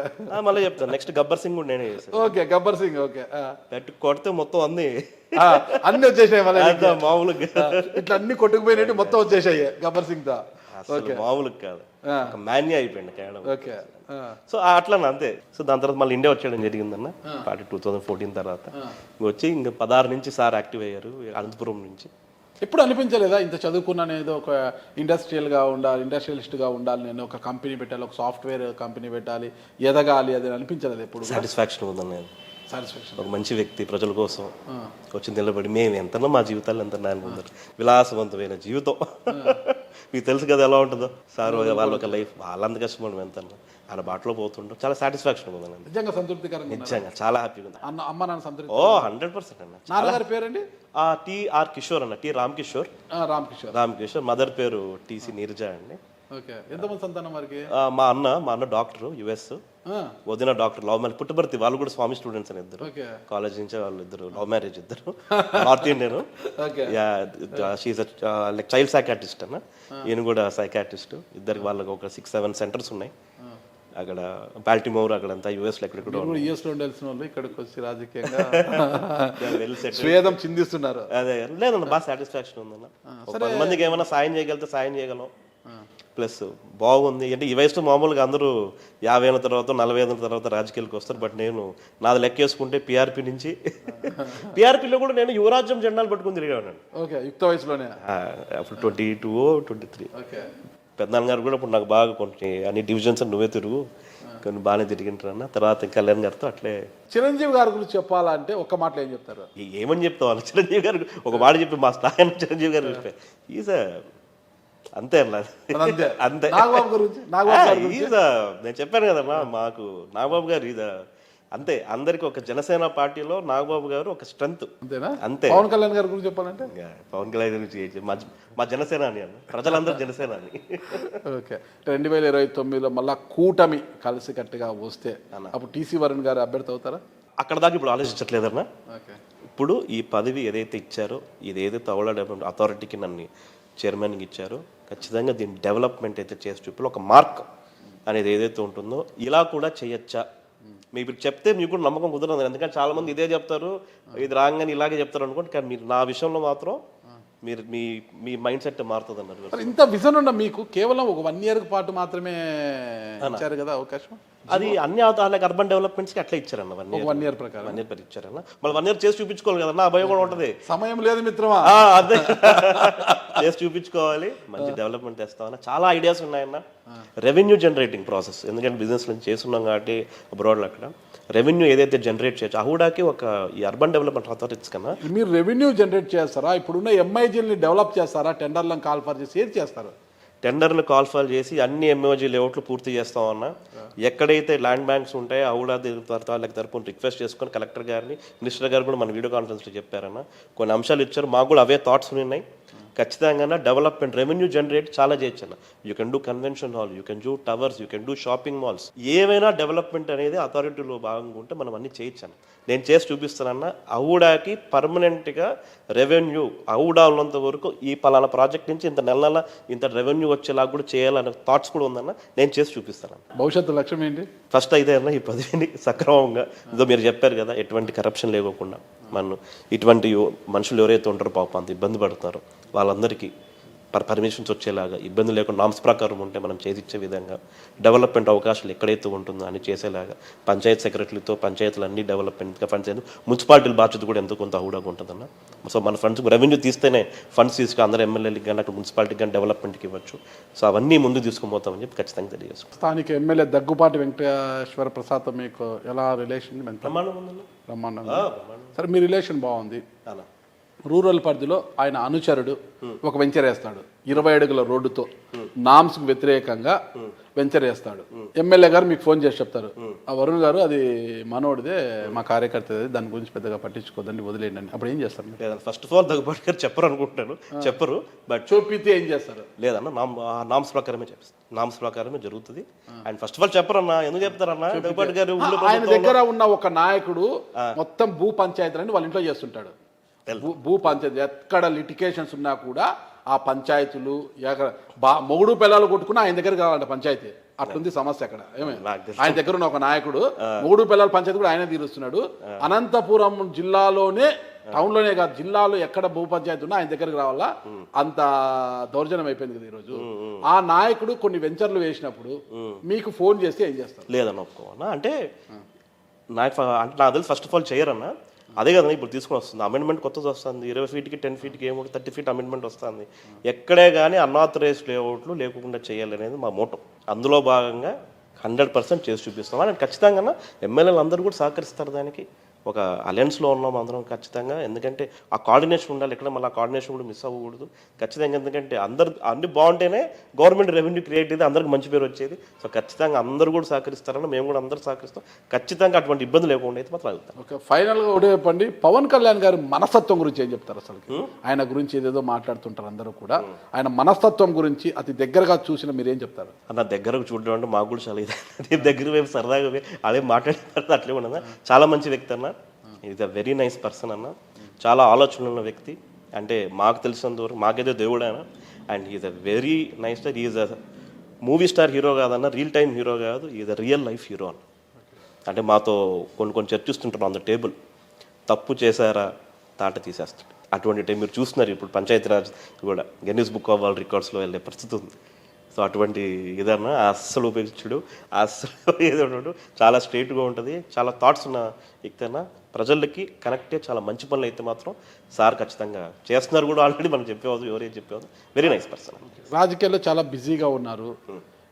మళ్ళీ చెప్తాను, నెక్స్ట్ గబ్బర్ సింగ్ కూడా నేనే చేశాను. ఓకే, గబ్బర్ సింగ్. ఓకే, పెట్టి కొడితే మొత్తం అన్ని వచ్చేసాయి మామూలుగా, ఇట్లా అన్ని కొట్టుకుపోయినట్టు మొత్తం వచ్చేసాయి గబ్బర్ సింగ్ తో. మామూలుగా కాదు, మాన్యా అయిపోయింది కెనడా. ఓకే, సో అట్లా అంతే. సో దాని తర్వాత మళ్ళీ ఇండియా వచ్చేయడం జరిగిందన్న. పార్టీ 2014 తర్వాత వచ్చి ఇంకా 16 నుంచి సార్ యాక్టివ్ అయ్యారు అనంతపురం నుంచి. ఎప్పుడు అనిపించలేదా ఇంత చదువుకున్నాను ఏదో ఒక ఇండస్ట్రియలిస్ట్గా ఉండాలి, నేను ఒక కంపెనీ పెట్టాలి, ఒక సాఫ్ట్వేర్ కంపెనీ పెట్టాలి, ఎదగాలి, అది అనిపించలేదు ఎప్పుడు? సాటిస్ఫాక్షన్ ఉందన్న. సాటిస్ఫాక్షన్, ఒక మంచి వ్యక్తి ప్రజల కోసం వచ్చి నిలబడి, మేము ఎంతనో మా జీవితాలు ఎంత అనుకుంటారు, విలాసవంతమైన జీవితం. మీకు తెలుసు కదా ఎలా ఉంటుందో సార్ వాళ్ళ ఒక లైఫ్, వాళ్ళంత కష్టపడము ఎంత. ఆయన బాటలో పోతుంటాం, చాలా సాటిస్ఫాక్షన్ ఉందండి. నిజంగా సంతృప్తికరంగా ఉన్నారు. నిజంగా చాలా హ్యాపీగా ఉంది. అమ్మ నాన్న సంతృప్తి. ఓ 100% అన్న. నాన్నగారి పేరండి? టి.ఆర్. కిషోర్ అన్న, టి. రామకిషోర్. రామకిషోర్. మదర్ పేరు టి.సి. నీరజ అండి. ఓకే. ఎంతమంది సంతానం వారికి? మా అన్న డాక్టర్, యుఎస్. వదిన డాక్టర్, లవ్ మ్యారేజ్, పుట్టబర్తి. వాళ్ళు కూడా స్వామి స్టూడెంట్స్ అని ఇద్దరు, కాలేజ్ నుంచి వాళ్ళు ఇద్దరు, లవ్ మ్యారేజ్ ఇద్దరు, north Indian. Like child psychiatrist అన్న, ఈయన కూడా సైకాట్రిస్ట్. ఇద్దరికి వాళ్ళకి ఒక 6-7 సెంటర్స్ ఉన్నాయి అక్కడ, బాల్టిమోర్ అక్కడంతా యుఎస్ లో ఎక్కడ యుఎస్ లో ఉండాల్సిన వాళ్ళు ఇక్కడికి వచ్చి రాజకీయంగా స్వేదం చిందిస్తున్నారు. అదే లేదన్న, బాగా సాటిస్ఫాక్షన్ ఉందన్న. 10 మందికి ఏమైనా సాయం చేయగలిగితే సాయం చేయగలం. ప్లస్ బాగుంది అంటే, ఈ వయసులో మామూలుగా అందరూ 50 ఏళ్ళ తర్వాత 40 ఏళ్ళ తర్వాత రాజకీయాలకు వస్తారు. బట్ నేను నాది లెక్కేసుకుంటే పిఆర్పి నుంచి, పిఆర్పిలో కూడా నేను యువరాజ్యం జెండాలు పట్టుకుని తిరిగాను. ఓకే. యుక్త వయసులోనే అప్పుడు 22-23. పెద్దనాన్న గారు కూడా ఇప్పుడు నాకు బాగా కొన్ని అన్ని డివిజన్స్ నువ్వే తిరుగు కొన్ని బాగానే తిరిగింటారన్న. తర్వాత కళ్యాణ్ గారితో అట్లే. చిరంజీవి గారి గురించి చెప్పాలంటే ఒక్క మాటలో ఏం చెప్తారు? ఏమని చెప్తావు అన్న, చిరంజీవి గారు ఒక మాట చెప్పి మా స్థాయి చిరంజీవి గారు చెప్పే ఈజ్ అంతే అన్న, అంతే. నేను చెప్పాను కదన్నా, మాకు నాగబాబు గారు అంతే. అందరికి ఒక జనసేన పార్టీలో నాగబాబు గారు ఒక స్ట్రెంత్. అంతే. పవన్ కళ్యాణ్ గారి గురించి చెప్పాలంటే? పవన్ కళ్యాణ్ గురించి మా జనసేన అని అన్న, ప్రజలందరూ జనసేన అని. ఓకే. 2029లో మళ్ళా కూటమి కలిసి కట్టుగా వస్తే అప్పుడు టీసీ వరుణ్ గారు అభ్యర్థి అవుతారా? అక్కడ దాకా ఇప్పుడు ఆలోచించట్లేదన్నా. ఇప్పుడు ఈ పదవి ఏదైతే ఇచ్చారో, ఇదేదైతే అవలా డెవలప్మెంట్ అథారిటీకి నన్ను చైర్మన్కి ఇచ్చారో, ఖచ్చితంగా దీని డెవలప్మెంట్ అయితే చేసి చూపి ఒక మార్క్ అనేది ఏదైతే ఉంటుందో, ఇలా కూడా చేయొచ్చా మీకు చెప్తే మీకు కూడా నమ్మకం కుదరదు. ఎందుకంటే చాలా మంది ఇదే చెప్తారు, ఇది రాగానే ఇలాగే చెప్తారు అనుకోండి. కానీ మీరు నా విషయంలో మాత్రం మీరు మీ మైండ్ సెట్ మారుతుంది అన్నారు. ఇంత విజన్ ఉన్న మీకు కేవలం ఒక 1 year పాటు మాత్రమే ఇచ్చారు కదా అవకాశం. అది అన్ని అర్బన్ డెవలప్మెంట్స్కి అట్లా ఇచ్చారన్న. 1 year ప్రకారం 1 year ఇచ్చారన్న. మళ్ళీ 1 year చేసి చూపించుకోవాలి కదా, నా భయం కూడా ఉంటుంది. సమయం లేదు మిత్రమా, అదే చేసి చూపించుకోవాలి. మంచి డెవలప్మెంట్ తెస్తామన్నా. చాలా ఐడియాస్ ఉన్నాయన్న. రెవెన్యూ జనరేటింగ్ ప్రాసెస్, ఎందుకంటే బిజినెస్ నుంచి చేస్తున్నాం కాబట్టి అబ్రాడ్లో అక్కడ రెవెన్యూ ఏదైతే జనరేట్ చేయొచ్చు అహూడాకి ఒక ఈ అర్బన్ డెవలప్మెంట్ అథారిటీస్ కన్నా. మీరు రెవెన్యూ జనరేట్ చేస్తారా? ఇప్పుడున్న ఎంఐజీని డెవలప్ చేస్తారా? టెండర్లను కాల్ఫర్ చేసి ఏది చేస్తారు? టెండర్లు కాల్ఫర్ చేసి అన్ని ఎంఓజీ లేఅవుట్లు పూర్తి చేస్తామన్నా. ఎక్కడైతే ల్యాండ్ బ్యాంక్స్ ఉంటాయో అహూడా వాళ్ళకి తరపున రిక్వెస్ట్ చేసుకొని కలెక్టర్ గారిని, మినిస్టర్ గారు కూడా మన వీడియో కాన్ఫరెన్స్లో చెప్పారన్న. కొన్ని అంశాలు ఇచ్చారు, మాకు కూడా అవే థాట్స్ ఉన్నాయి. ఖచ్చితంగా డెవలప్మెంట్ రెవెన్యూ జనరేట్ చాలా చేయొచ్చు అన్న. You can do convention hall, you can do towers, you can do shopping malls. ఏమైనా డెవలప్మెంట్ అనేది అథారిటీలో భాగంగా ఉంటే మనం అన్ని చేయొచ్చు. నేను చేసి చూపిస్తానన్నా. అహూడాకి పర్మనెంట్గా రెవెన్యూ అహూడా ఉన్నంత వరకు ఈ పలానా ప్రాజెక్ట్ నుంచి ఇంత నెల ఇంత రెవెన్యూ వచ్చేలా కూడా చేయాలనే థాట్స్ కూడా ఉందన్న. నేను చేసి చూపిస్తాను. భవిష్యత్తు లక్ష్యం ఏంటి? ఫస్ట్ అయితే అన్న ఈ పదవిని సక్రమంగా, ఇదో మీరు చెప్పారు కదా, ఎటువంటి కరప్షన్ లేకోకుండా మనం ఇటువంటి మనుషులు ఎవరైతే ఉంటారో పాపం అంత ఇబ్బంది పడుతున్నారో వాళ్ళందరికీ పర్మిషన్స్ వచ్చేలాగా, ఇబ్బంది లేకుండా నామ్స్ ప్రకారం ఉంటే మనం చేసిచ్చే విధంగా డెవలప్మెంట్ అవకాశాలు ఎక్కడైతే ఉంటుందో అని చేసేలాగా పంచాయత్ సెక్రటరీతో పంచాయతీలు అన్ని డెవలప్మెంట్గా ఫండ్స్ మున్సిపాలిటీల బాధ్యత కూడా ఎంతో కొంత అహూడాగా ఉంటుందన్న. సో మన ఫండ్స్ రెవెన్యూ తీస్తేనే ఫండ్స్ తీసుకుని అందరూ ఎమ్మెల్యేలకు కానీ అక్కడ మున్సిపాలిటీకి కానీ డెవలప్మెంట్కి ఇవ్వచ్చు. సో అవన్నీ ముందు తీసుకుపోతామని చెప్పి ఖచ్చితంగా తెలియజేస్తాం. స్థానిక ఎమ్మెల్యే దగ్గుపాటి వెంకటేశ్వర ప్రసాద్ మీకు ఎలా రిలేషన్? బ్రహ్మాండంగా. సరే, మీ రిలేషన్ బాగుంది. రూరల్ పరిధిలో ఆయన అనుచరుడు ఒక వెంచర్ వేస్తాడు, 20 అడుగుల రోడ్డుతో నామ్స్కు వ్యతిరేకంగా వెంచర్ వేస్తాడు. ఎమ్మెల్యే గారు మీకు ఫోన్ చేసి చెప్తారు, ఆ వరుణ్ గారు అది మనోడిదే, మా కార్యకర్త, దాని గురించి పెద్దగా పట్టించుకోదండి, వదిలేయండి అని. అప్పుడు ఏం చేస్తారు? ఫస్ట్ ఆఫ్ ఆల్ దగ్గుబాటి గారు చెప్పరు అనుకుంటున్నాను, చెప్పరు. బట్ చూపితే ఏం చేస్తారు? లేదన్న, నామ్స్ ప్రకారమే చేస్తారు, నామ్స్ ప్రకారమే జరుగుతుంది. అండ్ ఫస్ట్ ఆఫ్ ఆల్ చెప్పరన్నా. ఎందుకు చెప్తారన్నా? దగ్గుబాటి గారు ఆయన దగ్గర ఉన్న ఒక నాయకుడు మొత్తం భూ పంచాయతీలని వాళ్ళ ఇంట్లో చేస్తుంటాడు. భూ పంచాయతీ ఎక్కడ లిటికేషన్స్ ఉన్నా కూడా ఆ పంచాయతీలు మొగుడు పిల్లలు కొట్టుకున్నా ఆయన దగ్గర కావాలంటే పంచాయతీ. అట్లుంది సమస్య అక్కడ. ఆయన దగ్గర ఉన్న ఒక నాయకుడు మొగుడు పిల్లల పంచాయతీ కూడా ఆయనే తీరుస్తున్నాడు. అనంతపురం జిల్లాలోనే, టౌన్ లోనే కాదు, జిల్లాలో ఎక్కడ భూ పంచాయతీ ఉన్నా ఆయన దగ్గరకు రావాలా. అంత దౌర్జన్యం అయిపోయింది కదా ఈరోజు. ఆ నాయకుడు కొన్ని వెంచర్లు వేసినప్పుడు మీకు ఫోన్ చేస్తే ఏం చేస్తారు? లేదన్న, ఒప్పుకోవన్నా. అంటే నాకు ఫస్ట్ ఆఫ్ ఆల్ చేయరన్నా. అదే కదా ఇప్పుడు తీసుకుని వస్తుంది అమెండ్మెంట్, కొత్తది వస్తుంది. 20 feetకి 10 feetకి ఏమో 30 feet అమెండ్మెంట్ వస్తుంది. ఎక్కడే కానీ అన్ఆథరైజ్డ్ లేఅవుట్లు లేకుండా చేయాలనేది మా మోటో. అందులో భాగంగా 100% చేసి చూపిస్తాం. అండ్ ఖచ్చితంగా ఎమ్మెల్యేలు అందరూ కూడా సహకరిస్తారు దానికి. ఒక అలయన్స్లో ఉన్నాం అందరం ఖచ్చితంగా. ఎందుకంటే ఆ కోఆర్డినేషన్ ఉండాలి, ఎక్కడ మళ్ళీ ఆ కోఆర్డినేషన్ కూడా మిస్ అవ్వకూడదు ఖచ్చితంగా. ఎందుకంటే అన్ని బాగుంటేనే గవర్నమెంట్ రెవెన్యూ క్రియేట్ అయ్యేది, అందరికి మంచి పేరు వచ్చేది. సో ఖచ్చితంగా అందరూ కూడా సహకరిస్తారని మేము కూడా అందరూ సహకరిస్తాం. ఖచ్చితంగా అటువంటి ఇబ్బంది లేకుండా అయితే మాత్రం వెళ్తాం. ఓకే, ఫైనల్గా ఒకటే చెప్పండి, పవన్ కళ్యాణ్ గారి మనస్తత్వం గురించి ఏం చెప్తారు అసలు? ఆయన గురించి ఏదేదో మాట్లాడుతుంటారు అందరూ కూడా, ఆయన మనస్తత్వం గురించి అతి దగ్గరగా చూసిన మీరేం చెప్తారు? అన్న దగ్గరకు చూడడం అంటే మాకు కూడా చాలా ఇది దగ్గర వైపు సరదాగా అదే మాట్లాడతారు అట్లే ఉండదు. చాలా మంచి వ్యక్తి అన్న, is a very nice person అన్న, చాలా ఆలోచన ఉన్న వ్యక్తి. అంటే మాకు తెలిసినంత వరకు మాకైతే దేవుడు ఆయన. And is a very nice star. Is a movie star hero కాదన్న, రియల్ టైమ్ హీరో కాదు, is a real life hero అన్న. అంటే మాతో కొన్ని చర్చిస్తుంటారు ఆన్ ద టేబుల్, తప్పు చేశారా తాట తీసేస్తాడు. అటువంటి టైం మీరు చూస్తున్నారు ఇప్పుడు పంచాయతీరాజ్ కూడా గిన్నీస్ బుక్ ఆఫ్ వరల్డ్ రికార్డ్స్లో వెళ్ళే పరిస్థితి ఉంది. సో అటువంటి ఏదన్నా అస్సలు ఉపయోగించుడు, అస్సలు ఏదో చాలా స్ట్రైట్గా ఉంటుంది, చాలా థాట్స్ ఉన్న వ్యక్తి అన్న. ప్రజలకి కనెక్టే చాలా మంచి పనులు అయితే మాత్రం సార్ ఖచ్చితంగా చేస్తున్నారు కూడా. ఆల్రెడీ మనం చెప్పేవాళ్ళు, ఎవరేం చెప్పేవాళ్ళు. Very nice person. రాజకీయాల్లో చాలా బిజీగా ఉన్నారు,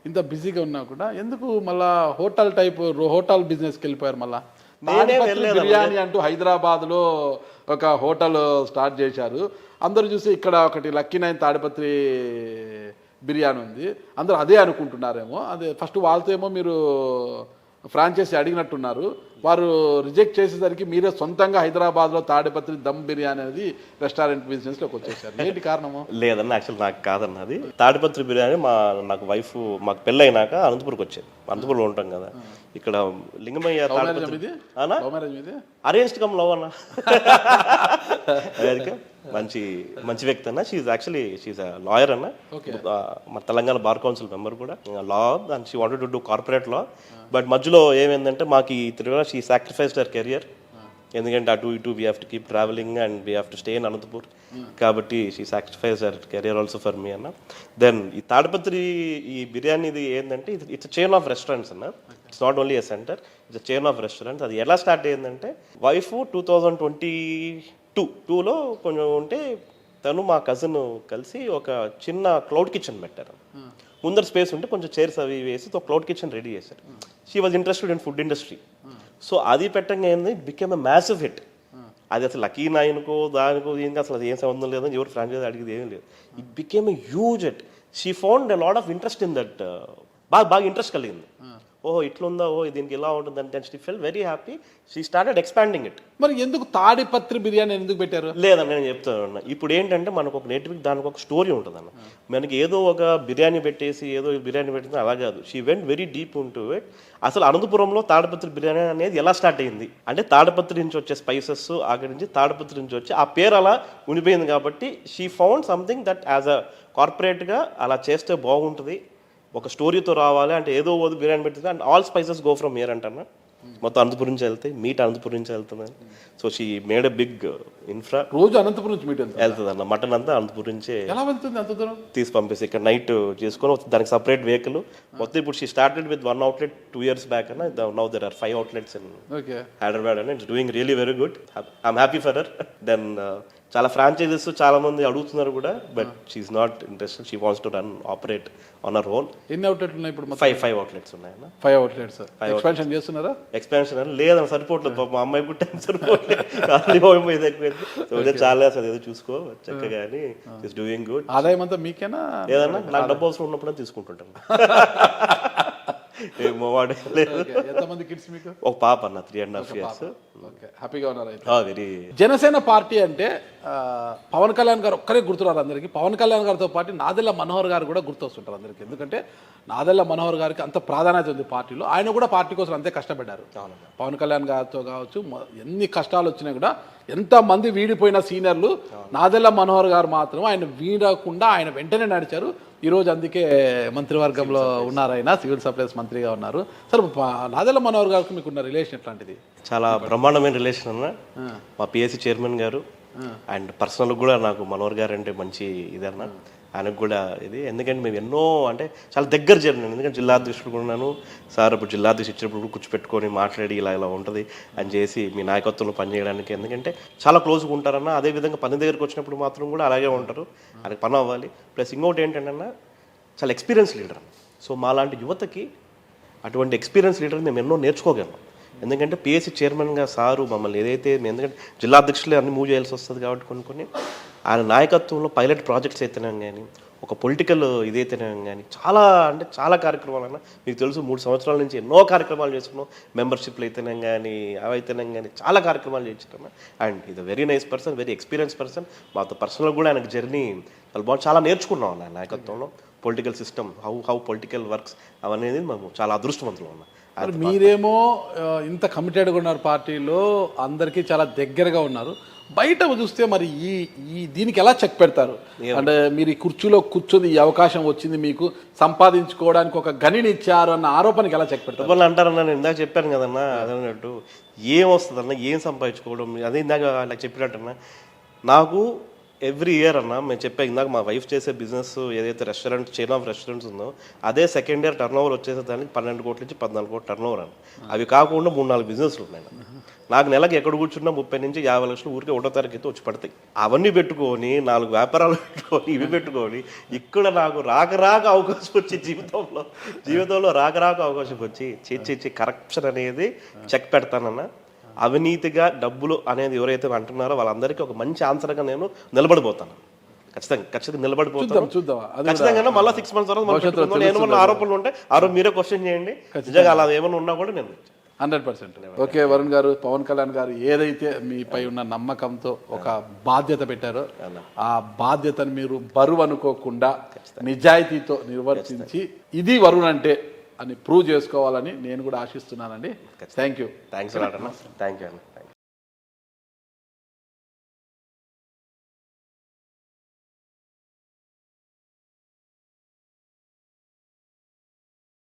ఇంత బిజీగా ఉన్నా కూడా ఎందుకు మళ్ళా హోటల్ బిజినెస్కి వెళ్ళిపోయారు? మళ్ళా బిర్యానీ అంటూ హైదరాబాద్లో ఒక హోటల్ స్టార్ట్ చేశారు. అందరూ చూసి ఇక్కడ ఒకటి లక్కీ 9 తాడిపత్రి బిర్యానీ ఉంది, అందరూ అదే అనుకుంటున్నారేమో. అదే ఫస్ట్ వాళ్ళతో ఏమో మీరు ఫ్రాంచైజీ అడిగినట్టున్నారు, వారు రిజెక్ట్ చేసేసరికి మీరే సొంతంగా హైదరాబాద్లో తాడిపత్రి దమ్ బిర్యానీ అనేది రెస్టారెంట్ బిజినెస్లోకి వచ్చేసారు. ఏంటి కారణము? లేదన్న, యాక్చువల్ నాకు కాదన్నది. తాడిపత్రి బిర్యానీ నాకు వైఫ్ మాకు పెళ్ళైనాక అనంతపురంకి వచ్చేది. అనంతపురంలో ఉంటాం కదా, ఇక్కడ లింగమయ్య అరేంజ్డ్ కమ్ లవ్ అన్న. మంచి వ్యక్తి అన్న. షీఈ్ అ లాయర్ అన్న, మన తెలంగాణ బార్ కౌన్సిల్ మెంబర్ కూడా, law and she wanted to do corporate law. But మధ్యలో ఏమైందంటే మాకు ఈ Tirumala she sacrificed her career. ఎందుకంటే అటు ఇటు we have to keep travelling and we have to stay in Anantapur. కాబట్టి she sacrificed her career also for me అన్న. Then ఈ తాడిపత్రి ఈ బిర్యానీది ఏంటంటే ఇట్స్ చైన్ ఆఫ్ రెస్టారెంట్స్ అన్న. It's not only a centre, it's chain of restaurants. అది ఎలా start అయ్యిందంటే wife 2022లో కొంచెం ఉంటే తను మా కజిన్ కలిసి ఒక చిన్న క్లౌడ్ కిచెన్ పెట్టారు. ముందర స్పేస్ ఉంటే కొంచెం చైర్స్ అవి వేసి ఒక క్లౌడ్ కిచెన్ రెడీ చేశారు. She was interested in food industry. So అది పెట్టంగా ఏంది, బికెమ్ ఎ మ్యాసివ్ హిట్. అది అసలు లక్కీ 9కో దానికో దీనికి అసలు అది ఏం సంబంధం లేదని ఎవరు ఫ్రాంచైజీ అడిగేది ఏం లేదు. It became a huge hit. She found a lot of interest in that. బాగా ఇంట్రెస్ట్ కలిగింది. ఓహో ఇట్లుందా, ఓ దీనికి ఎలా ఉంటుంది అంటే she full very happy. She started expanding it. మరి ఎందుకు తాడిపత్రి బిర్యానీ ఎందుకు పెట్టారు? లేదన్న, నేను చెప్తాను. ఇప్పుడు ఏంటంటే మనకు ఒక నేటివ్, దానికి ఒక స్టోరీ ఉంటుంది అన్న. మనకి ఏదో ఒక బిర్యానీ పెట్టేసి ఏదో బిర్యానీ పెట్టింది అలా కాదు. She went very deep into it. అసలు అనంతపురంలో తాడిపత్రి బిర్యానీ అనేది ఎలా స్టార్ట్ అయింది అంటే తాడిపత్రి నుంచి వచ్చే స్పైసెస్, అక్కడి నుంచి తాడిపత్రి నుంచి వచ్చి ఆ పేరు అలా ఉండిపోయింది. కాబట్టి she found something that as a కార్పొరేట్గా అలా చేస్తే బాగుంటుంది, ఒక స్టోరీతో రావాలి అంటే ఏదో ఓదు బిర్యానీ పెడుతుంది. And all spices go from here అంటన్నా. మొత్తం అనంతపురం నుంచి వెళ్తాయి, మీట్ అనంతపురం నుంచి వెళ్తుంది. So she made a big infra. రోజు అనంతపురం నుంచి మీట్ వెళ్తుంది అన్న. మటన్ అంతా అనంతపురం నుంచే ఎలా వెళ్తుంది అంత దూరం తీసి పంపిస్తే ఇక్కడ నైట్ చేసుకొని దానికి సపరేట్ వెహికల్ మొత్తం. ఇప్పుడు she started with 1 outlet 2 years back అన్న. Now there are 5 outlets in Hyderabad and it's doing really very good. I'm happy for her. Then చాలా ఫ్రాంచైజెస్ చాలా మంది అడుగుతున్నారు కూడా, but she's not interested. She wants to operate on her own. ఎన్ని outlets ఉన్నాయి ఇప్పుడు? 5 outlets ఉన్నాయన్న. 5 outlets. ఎక్స్పాన్షన్ చేస్తున్నారా? ఎక్స్పాన్షన్ లేదన్న, సరిపోవట్లేదు. మా అమ్మాయి కూడా టైం సరిపోవట్లేదు. చాలా అసలు ఏదో చూసుకో చక్కగా అని. It's doing good. ఆదాయం అంతా మీకేనా? లేదన్నా, నాకు డబ్బు అవసరం ఉన్నప్పుడు తీసుకుంటుంటాను. ఎంతమంది కిడ్స్ మీకు? ఒక పాప అన్న, 3.5 years. హ్యాపీగా ఉన్నారు? వెరీ. జనసేన పార్టీ అంటే పవన్ కళ్యాణ్ గారు ఒక్కరే గుర్తురారు అందరికి. పవన్ కళ్యాణ్ గారితో పాటు నాదెళ్ల మనోహర్ గారు కూడా గుర్తొస్తుంటారు అందరికి. ఎందుకంటే నాదెళ్ల మనోహర్ గారికి అంత ప్రాధాన్యత ఉంది పార్టీలో. ఆయన కూడా పార్టీ కోసం అంతే కష్టపడ్డారు. పవన్ కళ్యాణ్ గారితో కావచ్చు, ఎన్ని కష్టాలు వచ్చినా కూడా ఎంతమంది వీడిపోయిన సీనియర్లు, నాదెళ్ల మనోహర్ గారు మాత్రం ఆయన వీడకుండా ఆయన వెంటనే నడిచారు. ఈరోజు అందుకే మంత్రివర్గంలో ఉన్నారు, ఆయన సివిల్ సప్లైస్ మంత్రిగా ఉన్నారు. సరే, నాదెళ్ల మనోహర్ గారికి మీకున్న రిలేషన్ ఎట్లాంటిది? చాలా బ్రహ్మాండమైన రిలేషన్ అన్న. మా పిఎస్సి చైర్మన్ గారు అండ్ పర్సనల్ కూడా నాకు మనోహర్ గారు అంటే మంచి ఇదన్న. ఆయనకు కూడా ఇది, ఎందుకంటే మేము ఎన్నో అంటే చాలా దగ్గర చేరినాను. ఎందుకంటే జిల్లా అధ్యక్షుడు కూడా ఉన్నాను. సార్ ఇప్పుడు జిల్లా అధ్యక్షుడు ఇచ్చినప్పుడు కూర్చోపెట్టుకొని మాట్లాడి ఇలా ఉంటుంది అని చేసి మీ నాయకత్వంలో పనిచేయడానికి, ఎందుకంటే చాలా క్లోజ్గా ఉంటారన్న. అదేవిధంగా పని దగ్గరికి వచ్చినప్పుడు మాత్రం కూడా అలాగే ఉంటారు. ఆయనకు పని అవ్వాలి. ప్లస్ ఇంకోటి ఏంటంటే చాలా ఎక్స్పీరియన్స్ లీడర్. సో మా లాంటి యువతకి అటువంటి ఎక్స్పీరియన్స్ లీడర్ మేము ఎన్నో నేర్చుకోగలం. ఎందుకంటే పిఎస్సి చైర్మన్గా సారు మమ్మల్ని ఏదైతే ఎందుకంటే జిల్లా అధ్యక్షులే అన్ని మూవ్ చేయాల్సి వస్తుంది కాబట్టి కొన్ని ఆయన నాయకత్వంలో పైలట్ ప్రాజెక్ట్స్ అయితేనే కానీ ఒక పొలిటికల్ ఇదైతేనే కానీ చాలా అంటే చాలా కార్యక్రమాలన్నా మీకు తెలుసు 3 సంవత్సరాల నుంచి ఎన్నో కార్యక్రమాలు చేసుకున్నాం. మెంబర్షిప్లు అయితేనే కానీ అవైతేనే కానీ చాలా కార్యక్రమాలు చేయించుకున్నాం. అండ్ ఇది very nice person, very experience person. మాతో పర్సనల్గా కూడా ఆయనకు జర్నీ చాలా బాగుంది. చాలా నేర్చుకున్నాం అన్న నాయకత్వంలో. Political system how political works అవనేది మేము చాలా అదృష్టవంతులు ఉన్నాం. మీరేమో ఇంత కమిటెడ్గా ఉన్నారు, పార్టీలో అందరికీ చాలా దగ్గరగా ఉన్నారు. బయట చూస్తే మరి ఈ దీనికి ఎలా చెక్ పెడతారు? అంటే మీరు ఈ కుర్చీలో కూర్చొని ఈ అవకాశం వచ్చింది మీకు సంపాదించుకోవడానికి ఒక గనిని ఇచ్చారు అన్న ఆరోపణకి ఎలా చెక్ పెడతారు? వాళ్ళు అంటారన్నా, నేను ఇందాక చెప్పాను కదన్నా, అదన్నట్టు ఏం వస్తుందన్నా, ఏం సంపాదించుకోవడం, అదే ఇందాక నాకు చెప్పినట్టన్నా నాకు ఎవ్రీ ఇయర్ అన్న మేము చెప్పే ఇందాక మా వైఫ్ చేసే బిజినెస్ ఏదైతే రెస్టారెంట్ చైన్ ఆఫ్ రెస్టారెంట్స్ ఉందో అదే సెకండ్ ఇయర్ టర్న్ ఓవర్ వచ్చేసేదానికి 12 కోట్ల నుంచి 14 కోట్ల టర్న్ ఓవర్ అని. అవి కాకుండా 3-4 బిజినెస్లు ఉన్నాయి. నాకు నెలకు ఎక్కడ కూర్చున్నా 30 నుంచి 50 లక్షలు ఊరికే 1వ తారీఖు అయితే వచ్చి పడతాయి. అవన్నీ పెట్టుకొని 4 వ్యాపారాలు పెట్టుకొని ఇవి పెట్టుకొని ఇక్కడ నాకు రాక అవకాశం వచ్చి జీవితంలో రాక అవకాశం వచ్చి చేసి కరప్షన్ అనేది చెక్ పెడతానన్నా. అవినీతిగా డబ్బులు అనేది ఎవరైతే అంటున్నారో వాళ్ళందరికీ ఒక మంచి ఆన్సర్గా నేను నిలబడిపోతాను. ఖచ్చితంగా నిలబడిపోతాను. ఖచ్చితంగా మళ్ళీ 6 మంత్స్ తర్వాత ఏమన్నా ఆరోపణలు ఉంటే మీరే క్వశ్చన్ చేయండి. నిజంగా అలా ఏమైనా ఉన్నా కూడా నేను 100%. ఓకే వరుణ్ గారు, పవన్ కళ్యాణ్ గారు ఏదైతే మీపై ఉన్న నమ్మకంతో ఒక బాధ్యత పెట్టారో ఆ బాధ్యతను మీరు బరువు అనుకోకుండా నిజాయితీతో నిర్వర్తించి ఇది వరుణ్ అంటే అని ప్రూవ్ చేసుకోవాలని నేను కూడా ఆశిస్తున్నానండి. Thank you. థ్యాంక్స్ అన్న.